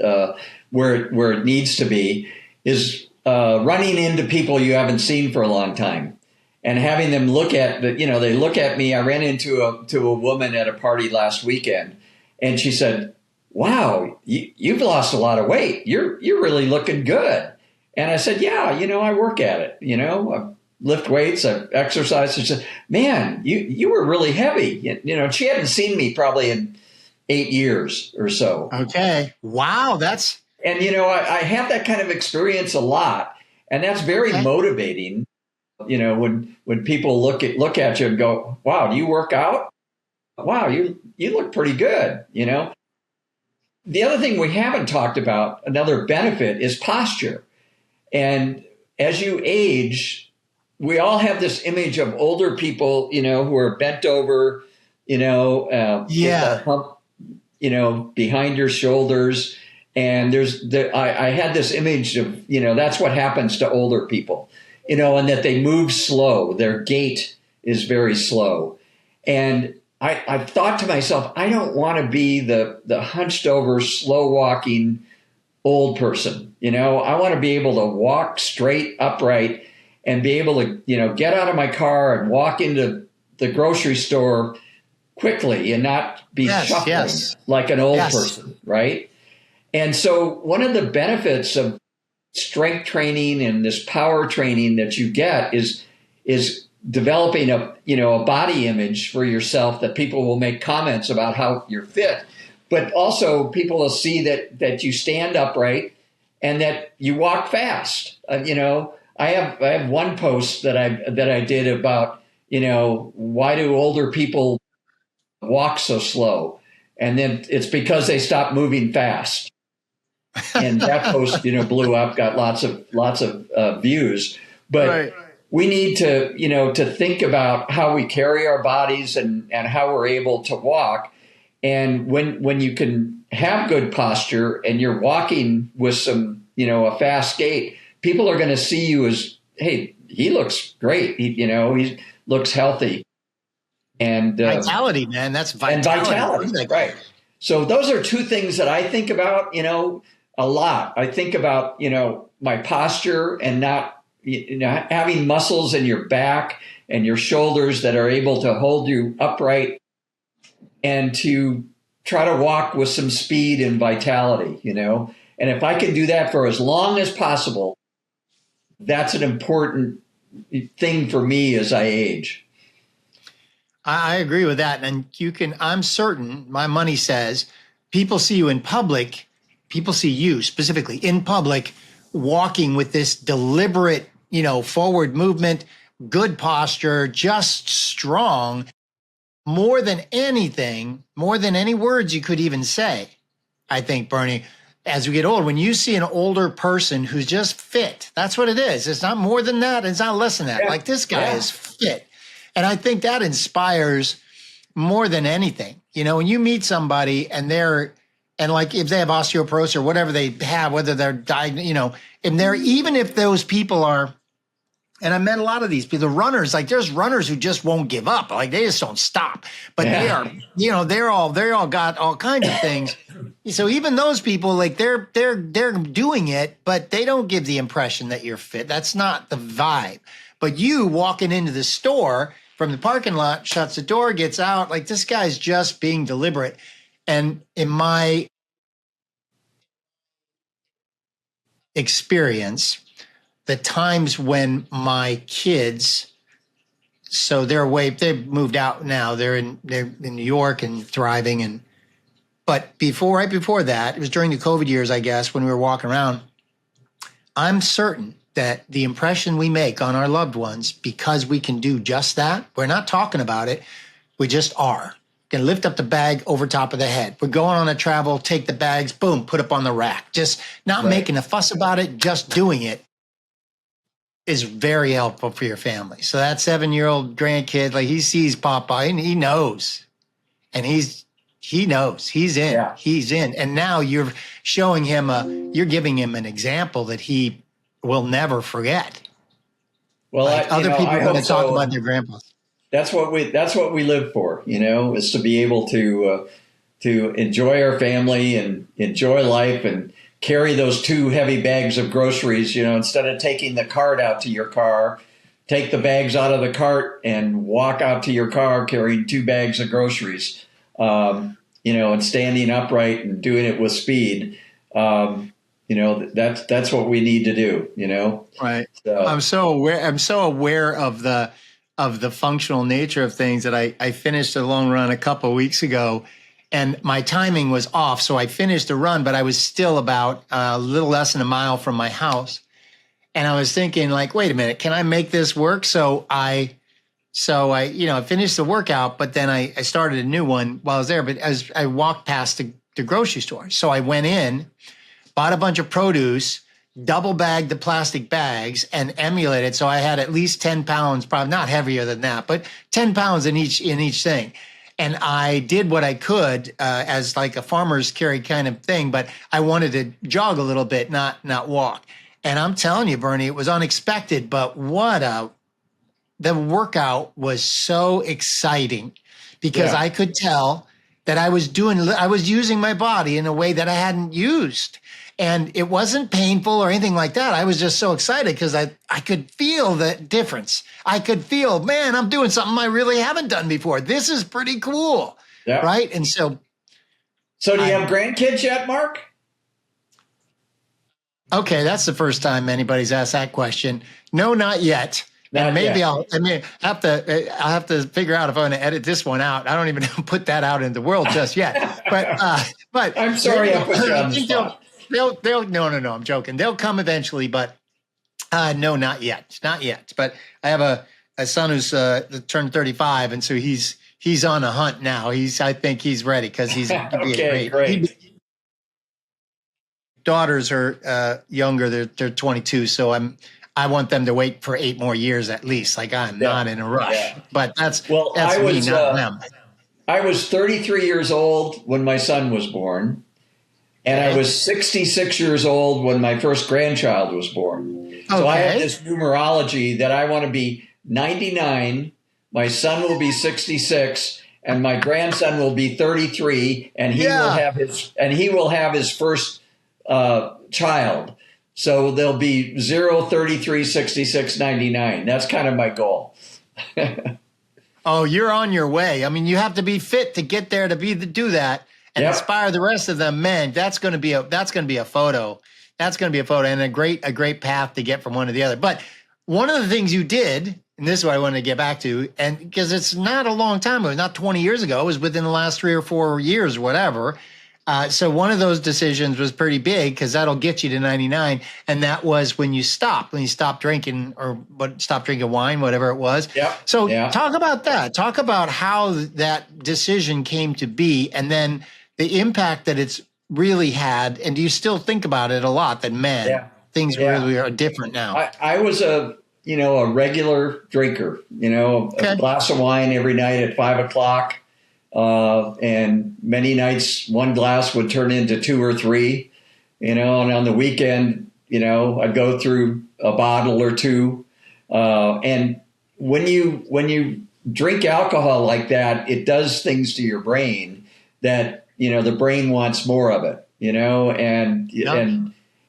where it needs to be, is running into people you haven't seen for a long time. And having them look at they look at me. I ran into a woman at a party last weekend, and she said, "Wow, you've lost a lot of weight. You're really looking good." And I said, "Yeah, I work at it. I lift weights, I exercise." She said, "Man, you were really heavy." She hadn't seen me probably in 8 years or so. Okay, wow, and I have that kind of experience a lot, and that's very motivating. When people look at you and go, "Wow, do you work out? Wow, you look pretty good." The other thing we haven't talked about, another benefit, is posture. And as you age, we all have this image of older people, who are bent over, with a hump, behind your shoulders. And I had this image of, that's what happens to older people. And that they move slow. Their gait is very slow. And I thought to myself, I don't want to be the hunched over, slow walking old person. I want to be able to walk straight, upright, and be able to, get out of my car and walk into the grocery store quickly and not be shuffling like an old person, right? And so one of the benefits of strength training and this power training that you get is developing a body image for yourself that people will make comments about how you're fit, but also people will see that you stand upright and that you walk fast. I have one post that I did about why do older people walk so slow, and then it's because they stop moving fast. And that post, blew up, got lots of views. But we need to, to think about how we carry our bodies and how we're able to walk. And when you can have good posture and you're walking with some, a fast gait, people are going to see you as, hey, he looks great. He looks healthy. And vitality, man. That's vitality. And vitality, right. So those are two things that I think about, a lot. I think about, my posture and not, having muscles in your back and your shoulders that are able to hold you upright and to try to walk with some speed and vitality, And if I can do that for as long as possible, that's an important thing for me as I age. I agree with that. And I'm certain, my money says, people see you in public, people see you specifically in public, walking with this deliberate, forward movement, good posture, just strong, more than anything, more than any words you could even say. I think, Bernie, as we get older, when you see an older person who's just fit, that's what it is. It's not more than that. It's not less than that. Yeah. Like this guy is fit. And I think that inspires more than anything. When you meet somebody and like if they have osteoporosis or whatever they have, whether they're diagnosed, even if those people are, and I met a lot of these people, the runners, like there's runners who just won't give up. Like they just don't stop, but they are, they're all got all kinds of things. So even those people, like they're doing it, but they don't give the impression that you're fit. That's not the vibe. But you walking into the store from the parking lot, shuts the door, gets out, like this guy's just being deliberate. And in my experience, the times when my kids, so they've moved out now, they're in New York and thriving. But right before that, it was during the COVID years, I guess, when we were walking around, I'm certain that the impression we make on our loved ones, because we can do just that, we're not talking about it, we just are. Can lift up the bag over top of the head. We're going on a travel, take the bags, boom, put up on the rack. Just not making a fuss about it, just doing it is very helpful for your family. So that 7-year-old grandkid, like he sees Papa and he knows. And he knows he's in. Yeah. He's in. And now you're showing him you're giving him an example that he will never forget. Well, other people are going to talk about their grandpas. That's what we live for, is to be able to enjoy our family and enjoy life and carry those 2 heavy bags of groceries, instead of taking the cart out to your car, take the bags out of the cart and walk out to your car carrying 2 bags of groceries, and standing upright and doing it with speed. That's what we need to do, Right. So, I'm so aware of the functional nature of things that I finished a long run a couple of weeks ago, and my timing was off. So I finished the run, but I was still about a little less than a mile from my house. And I was thinking like, wait a minute, can I make this work? So I finished the workout, but then I started a new one while I was there. But as I walked past the grocery store, so I went in, bought a bunch of produce, double bagged the plastic bags and emulated. So I had at least 10 pounds, probably not heavier than that, but 10 pounds in each thing. And I did what I could as like a farmer's carry kind of thing, but I wanted to jog a little bit, not walk. And I'm telling you, Bernie, it was unexpected, but the workout was so exciting because I could tell that I was using my body in a way that I hadn't used. And it wasn't painful or anything like that. I was just so excited because I could feel the difference. I could feel, man, I'm doing something I really haven't done before. This is pretty cool. Yeah. Right. And so do you have grandkids yet, Mark? Okay. That's the first time anybody's asked that question. No, not yet. And maybe I'll have to figure out if I'm going to edit this one out. I don't even put that out in the world just yet. But I'm sorry I put you on the spot. No, I'm joking. They'll come eventually, but no, not yet. But I have a son who's turned 35, and so he's on a hunt now. I think he's ready because he's great. Daughters are younger; they're 22, so I want them to wait for 8 more years at least. Like I'm not in a rush, but that's me, not them. I was 33 years old when my son was born. And I was 66 years old when my first grandchild was born. So I have this numerology that I want to be 99. My son will be 66, and my grandson will be 33, and he will have his first child. So there'll be 0, 33, 66, 99. That's kind of my goal. Oh, you're on your way. I mean, you have to be fit to get there to do that and inspire the rest of them. Man, that's going to be a photo. That's going to be a photo and a great path to get from one to the other. But one of the things you did, and this is what I wanted to get back to, and because it's not a long time ago, not 20 years ago, it was within the last 3 or 4 years, whatever. So one of those decisions was pretty big because that'll get you to 99. And that was when you stopped drinking stopped drinking wine, whatever it was. So talk about that. Talk about how that decision came to be and then the impact that it's really had. And do you still think about it a lot that, things really are different now? I was a regular drinker, a glass of wine every night at 5 o'clock. And many nights one glass would turn into 2 or 3, and on the weekend, I'd go through a bottle or 2. And when you drink alcohol like that, it does things to your brain that, the brain wants more of it,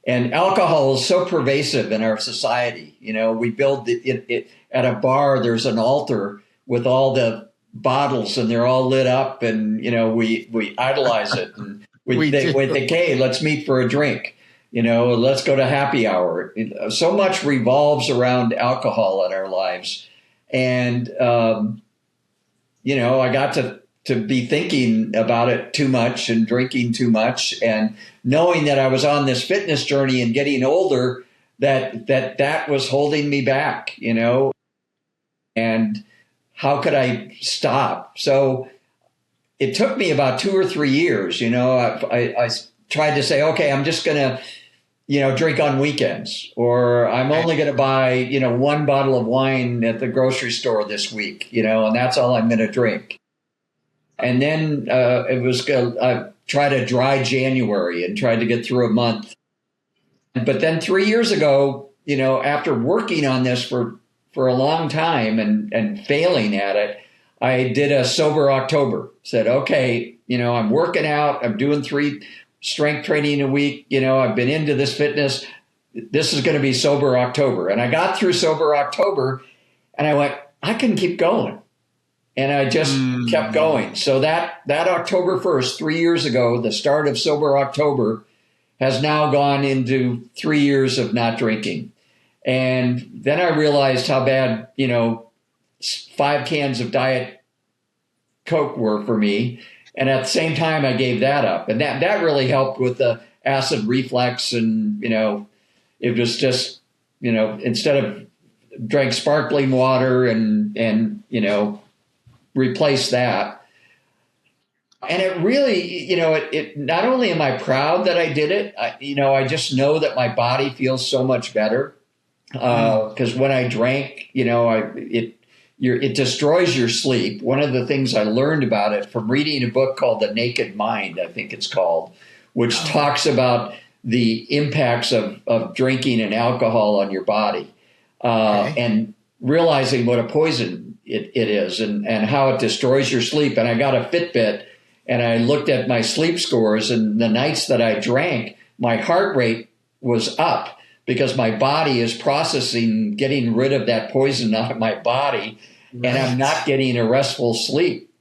and alcohol is so pervasive in our society. We build it at a bar. There's an altar with all the bottles and they're all lit up and we idolize it and we think, hey, let's meet for a drink, let's go to happy hour. So much revolves around alcohol in our lives. And I got to be thinking about it too much and drinking too much and knowing that I was on this fitness journey and getting older, that was holding me back, and how could I stop? So it took me about 2 or 3 years. I tried to say, okay, I'm just going to, drink on weekends, or I'm only going to buy, 1 bottle of wine at the grocery store this week, and that's all I'm going to drink. And then I tried a dry January and tried to get through a month. But then 3 years ago, after working on this for a long time and failing at it, I did a sober October. Said, okay, I'm working out. I'm doing 3 strength training a week. I've been into this fitness. This is going to be sober October. And I got through sober October and I went, I can keep going. And I just kept going. So that October 1st, 3 years ago, the start of sober October, has now gone into 3 years of not drinking. And then I realized how bad, 5 cans of Diet Coke were for me. And at the same time, I gave that up. And that really helped with the acid reflux. And, it was just, instead of drank sparkling water and replace that. And it really, it not only am I proud that I did it, I just know that my body feels so much better. Because when I drank, it destroys your sleep. One of the things I learned about it from reading a book called The Naked Mind, I think it's called, which talks about the impacts of drinking and alcohol on your body, and realizing what a poison it is and how it destroys your sleep. And I got a Fitbit and I looked at my sleep scores, and the nights that I drank, my heart rate was up, because my body is processing, getting rid of that poison out of my body. Right. And I'm not getting a restful sleep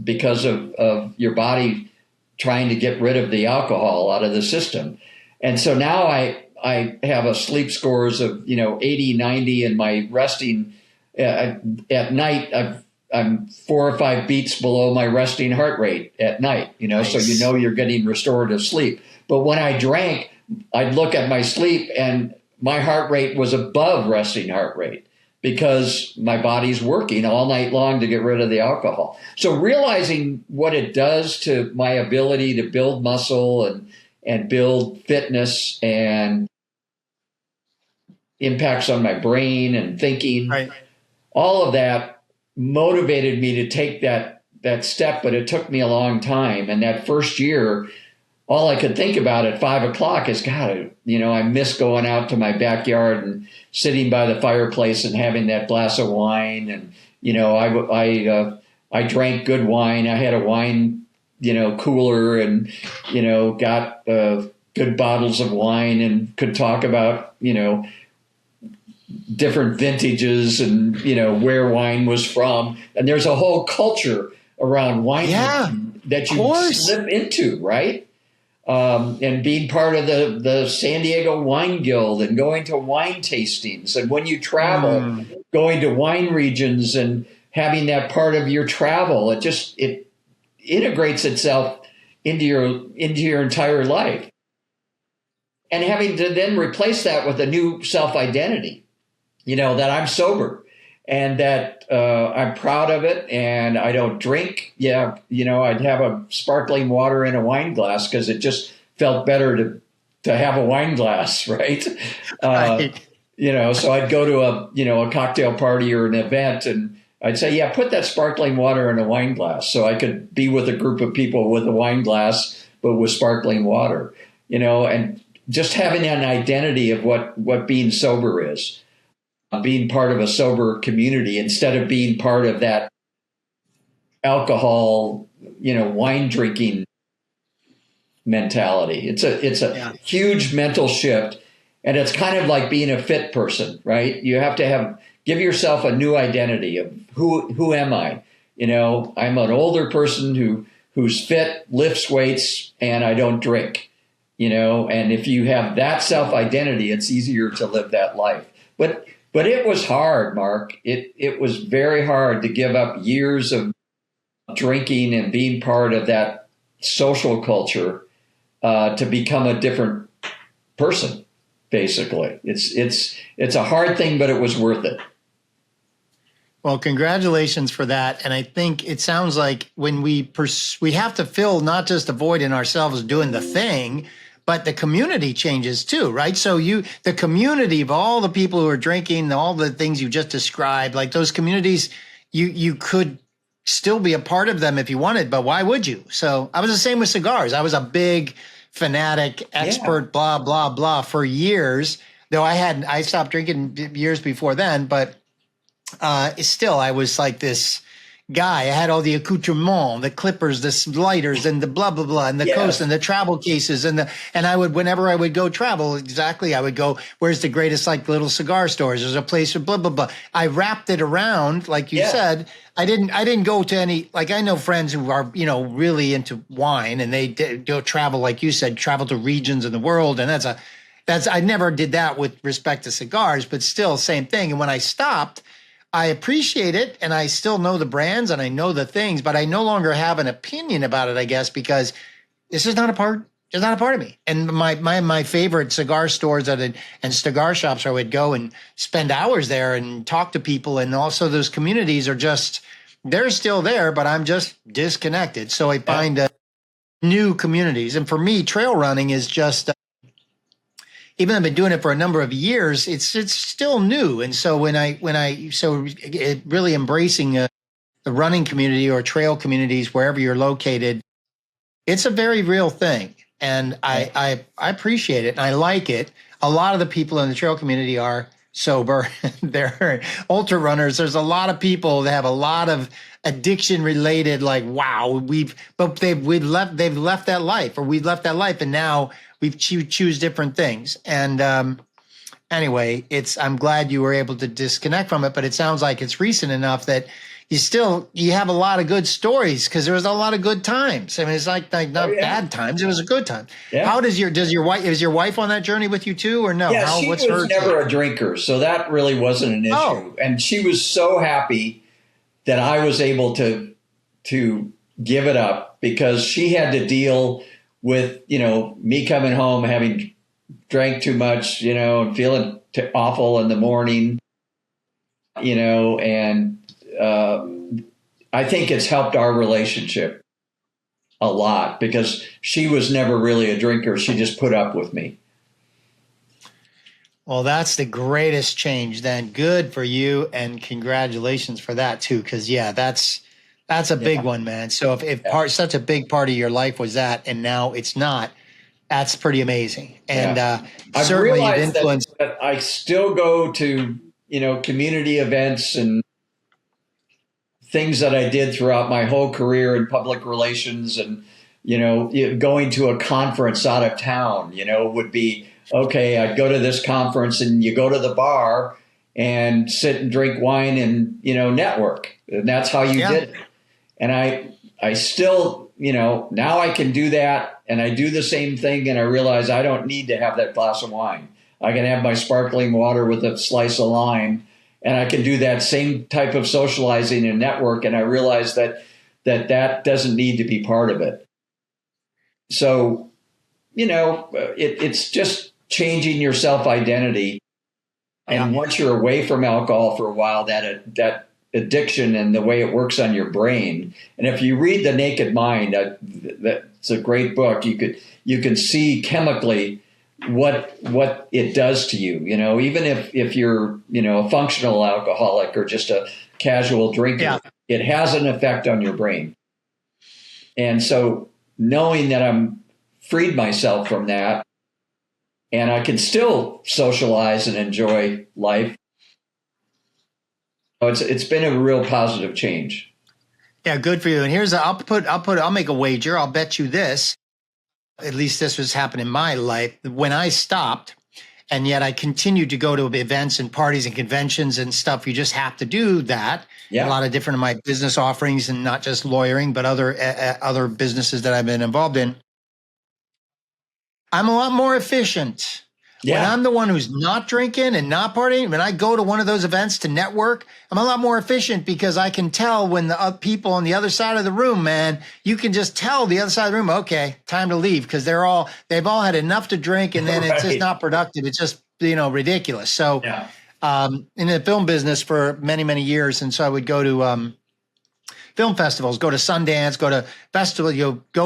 because of your body trying to get rid of the alcohol out of the system. And so now I have a sleep scores of, 80, 90, and my resting at night, I'm 4 or 5 beats below my resting heart rate at night, nice. So you're getting restorative sleep. But when I drank, I'd look at my sleep and my heart rate was above resting heart rate, because my body's working all night long to get rid of the alcohol. So realizing what it does to my ability to build muscle and build fitness and impacts on my brain and thinking, right. All of that motivated me to take that step, but it took me a long time. And that first year, all I could think about at 5 o'clock is, God, I miss going out to my backyard and sitting by the fireplace and having that glass of wine. And, I drank good wine. I had a wine, cooler, and, got good bottles of wine, and could talk about, different vintages and, where wine was from. And there's a whole culture around wine that you slip into, right? And being part of the San Diego Wine Guild and going to wine tastings. And when you travel, going to wine regions and having that part of your travel, it integrates itself into your entire life. And having to then replace that with a new self-identity, that I'm sober and that I'm proud of it, and I don't drink. Yeah, I'd have a sparkling water in a wine glass because it just felt better to have a wine glass, right? Right. So I'd go to a cocktail party or an event, and I'd say, yeah, put that sparkling water in a wine glass, so I could be with a group of people with a wine glass, but with sparkling water, and just having an identity of what being sober is. Being part of a sober community instead of being part of that alcohol, wine drinking mentality. It's a huge mental shift, and it's kind of like being a fit person, right? You have to give yourself a new identity of who am I? I'm an older person who's fit, lifts weights, and I don't drink. And if you have that self-identity, it's easier to live that life. But it was hard, Mark. It was very hard to give up years of drinking and being part of that social culture to become a different person. Basically, it's a hard thing, but it was worth it. Well, congratulations for that. And I think it sounds like when we have to fill not just the void in ourselves doing the thing, but the community changes too, right? So the community of all the people who are drinking, all the things you just described, like those communities, you could still be a part of them if you wanted, but why would you? So I was the same with cigars. I was a big fanatic, expert, blah, blah, blah for years, though I stopped drinking years before then, but still I was like this guy. I had all the accoutrements, the clippers, the lighters, and the blah blah blah, and the coast, and the travel cases, and I would, whenever I would go travel, I would go, where's the greatest little cigar stores? There's a place for blah blah blah. I wrapped it around, like you said. I didn't go to any, I know friends who are really into wine, and they go travel, like you said, travel to regions in the world, and I never did that with respect to cigars, but still same thing. And when I stopped, I appreciate it, and I still know the brands and I know the things, but I no longer have an opinion about it, I guess, because this is not a part. It's not a part of me. And my favorite cigar stores and cigar shops, I would go and spend hours there and talk to people, and also those communities are they're still there, but I'm just disconnected. So I find new communities, and for me, trail running is just. Even though I've been doing it for a number of years, it's still new. And so really embracing the running community or trail communities, wherever you're located, it's a very real thing. And I appreciate it and I like it. A lot of the people in the trail community are sober. They're ultra runners. There's a lot of people that have a lot of addiction related, they've left that life, or we've left that life, and now we choose different things. And anyway, I'm glad you were able to disconnect from it, but it sounds like it's recent enough that you have a lot of good stories, because there was a lot of good times. I mean, it's not bad times. It was a good time. Yeah. How is your wife on that journey with you too, or no? Yeah, she was never a drinker, so that really wasn't an issue. Oh. And she was so happy that I was able to give it up, because she had to deal with, me coming home, having drank too much, and feeling awful in the morning, and I think it's helped our relationship a lot, because she was never really a drinker. She just put up with me. Well, that's the greatest change then. Good for you, and congratulations for that too, because that's a big one, man. So if such a big part of your life was that, and now it's not, That's pretty amazing. And I've certainly you've realized influenced. that I still go to, community events and things that I did throughout my whole career in public relations, and going to a conference out of town, would be okay. I'd go to this conference, and you go to the bar and sit and drink wine and network, and that's how you did it. And I still, now I can do that, and I do the same thing, and I realize I don't need to have that glass of wine. I can have my sparkling water with a slice of lime, and I can do that same type of socializing and network. And I realize that doesn't need to be part of it. So, it's just changing your self-identity. And once you're away from alcohol for a while, that addiction and the way it works on your brain. And if you read The Naked Mind, that's a great book. You can see chemically what it does to you. Even if you're a functional alcoholic or just a casual drinker, it has an effect on your brain. And so knowing that I'm freed myself from that, and I can still socialize and enjoy life, it's been a real positive change. Yeah, good for you. And I'll make a wager. I'll bet you this. At least this was happening in my life. When I stopped, and yet I continued to go to events and parties and conventions and stuff. You just have to do that. Yeah. A lot of different of my business offerings, and not just lawyering, but other businesses that I've been involved in. I'm a lot more efficient. Yeah. When I'm the one who's not drinking and not partying, when I go to one of those events to network, I'm a lot more efficient because I can tell when the people on the other side of the room, man, you can just tell the other side of the room, okay, time to leave, because they've all had enough to drink, and then it's just not productive. It's just, ridiculous. So in the film business for many, many years. And so I would go to film festivals, go to Sundance, go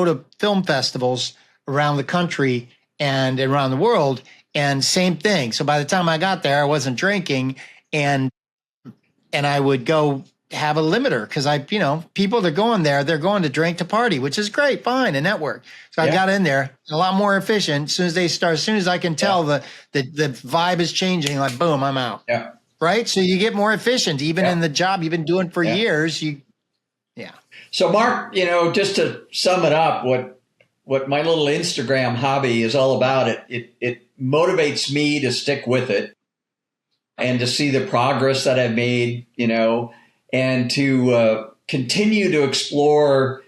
to film festivals around the country and around the world. And same thing. So by the time I got there, I wasn't drinking, and I would go have a limiter because people that are going there, they're going to drink to party, which is great, fine, and network. So I got in there a lot more efficient. As soon as I can tell the vibe is changing, like boom, I'm out. Yeah. Right. So you get more efficient, even in the job you've been doing for years. So Mark, just to sum it up, what my little Instagram hobby is all about, it motivates me to stick with it and to see the progress that I've made, and to continue to explore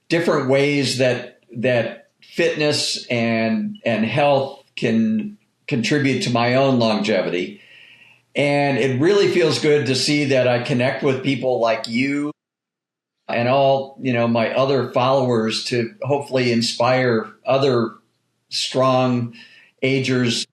different ways that fitness and health can contribute to my own longevity. And it really feels good to see that I connect with people like you and all, my other followers, to hopefully inspire other strong agers,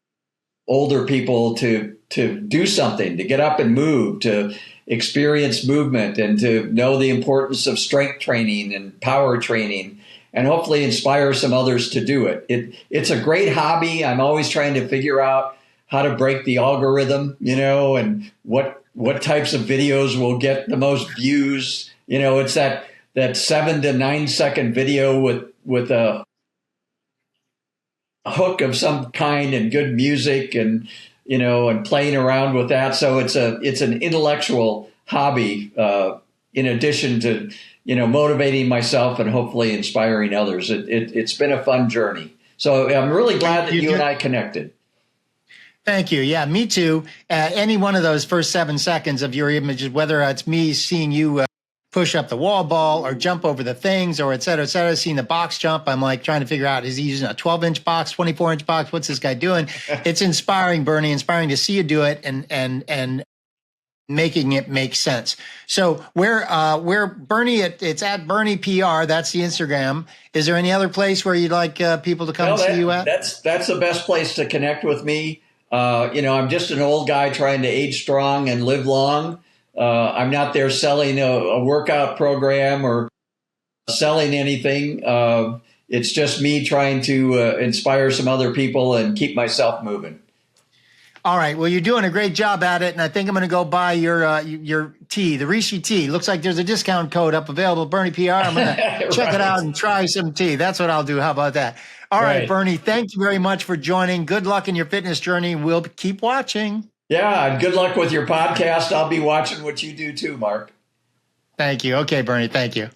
older people to do something, to get up and move, to experience movement, and to know the importance of strength training and power training, and hopefully inspire some others to do it. It's a great hobby. I'm always trying to figure out how to break the algorithm, and what types of videos will get the most views. It's that 7 to 9 second video with a hook of some kind and good music, and and playing around with that. So it's an intellectual hobby, in addition to motivating myself and hopefully inspiring others. It's been a fun journey. So I'm really glad that you and I connected. Thank you. Yeah, me too. Any one of those first 7 seconds of your images, whether it's me seeing you push up the wall ball or jump over the things, or et cetera, seeing the box jump, I'm like trying to figure out, is he using a 12-inch box, 24-inch box? What's this guy doing? It's inspiring, Bernie, inspiring to see you do it and making it make sense. So where Bernie, it's at Bernie PR, that's the Instagram. Is there any other place where you'd like people to come see you at? That's the best place to connect with me. I'm just an old guy trying to age strong and live long. I'm not there selling a workout program or selling anything. It's just me trying to inspire some other people and keep myself moving. All right. Well, you're doing a great job at it, and I think I'm going to go buy your tea, the Rishi tea. Looks like there's a discount code up available, Bernie PR. I'm going to check it out and try some tea. That's what I'll do. How about that? All right, Right. Bernie, thank you very much for joining. Good luck in your fitness journey. We'll keep watching. Yeah, and good luck with your podcast. I'll be watching what you do too, Mark. Thank you. Okay, Bernie, thank you.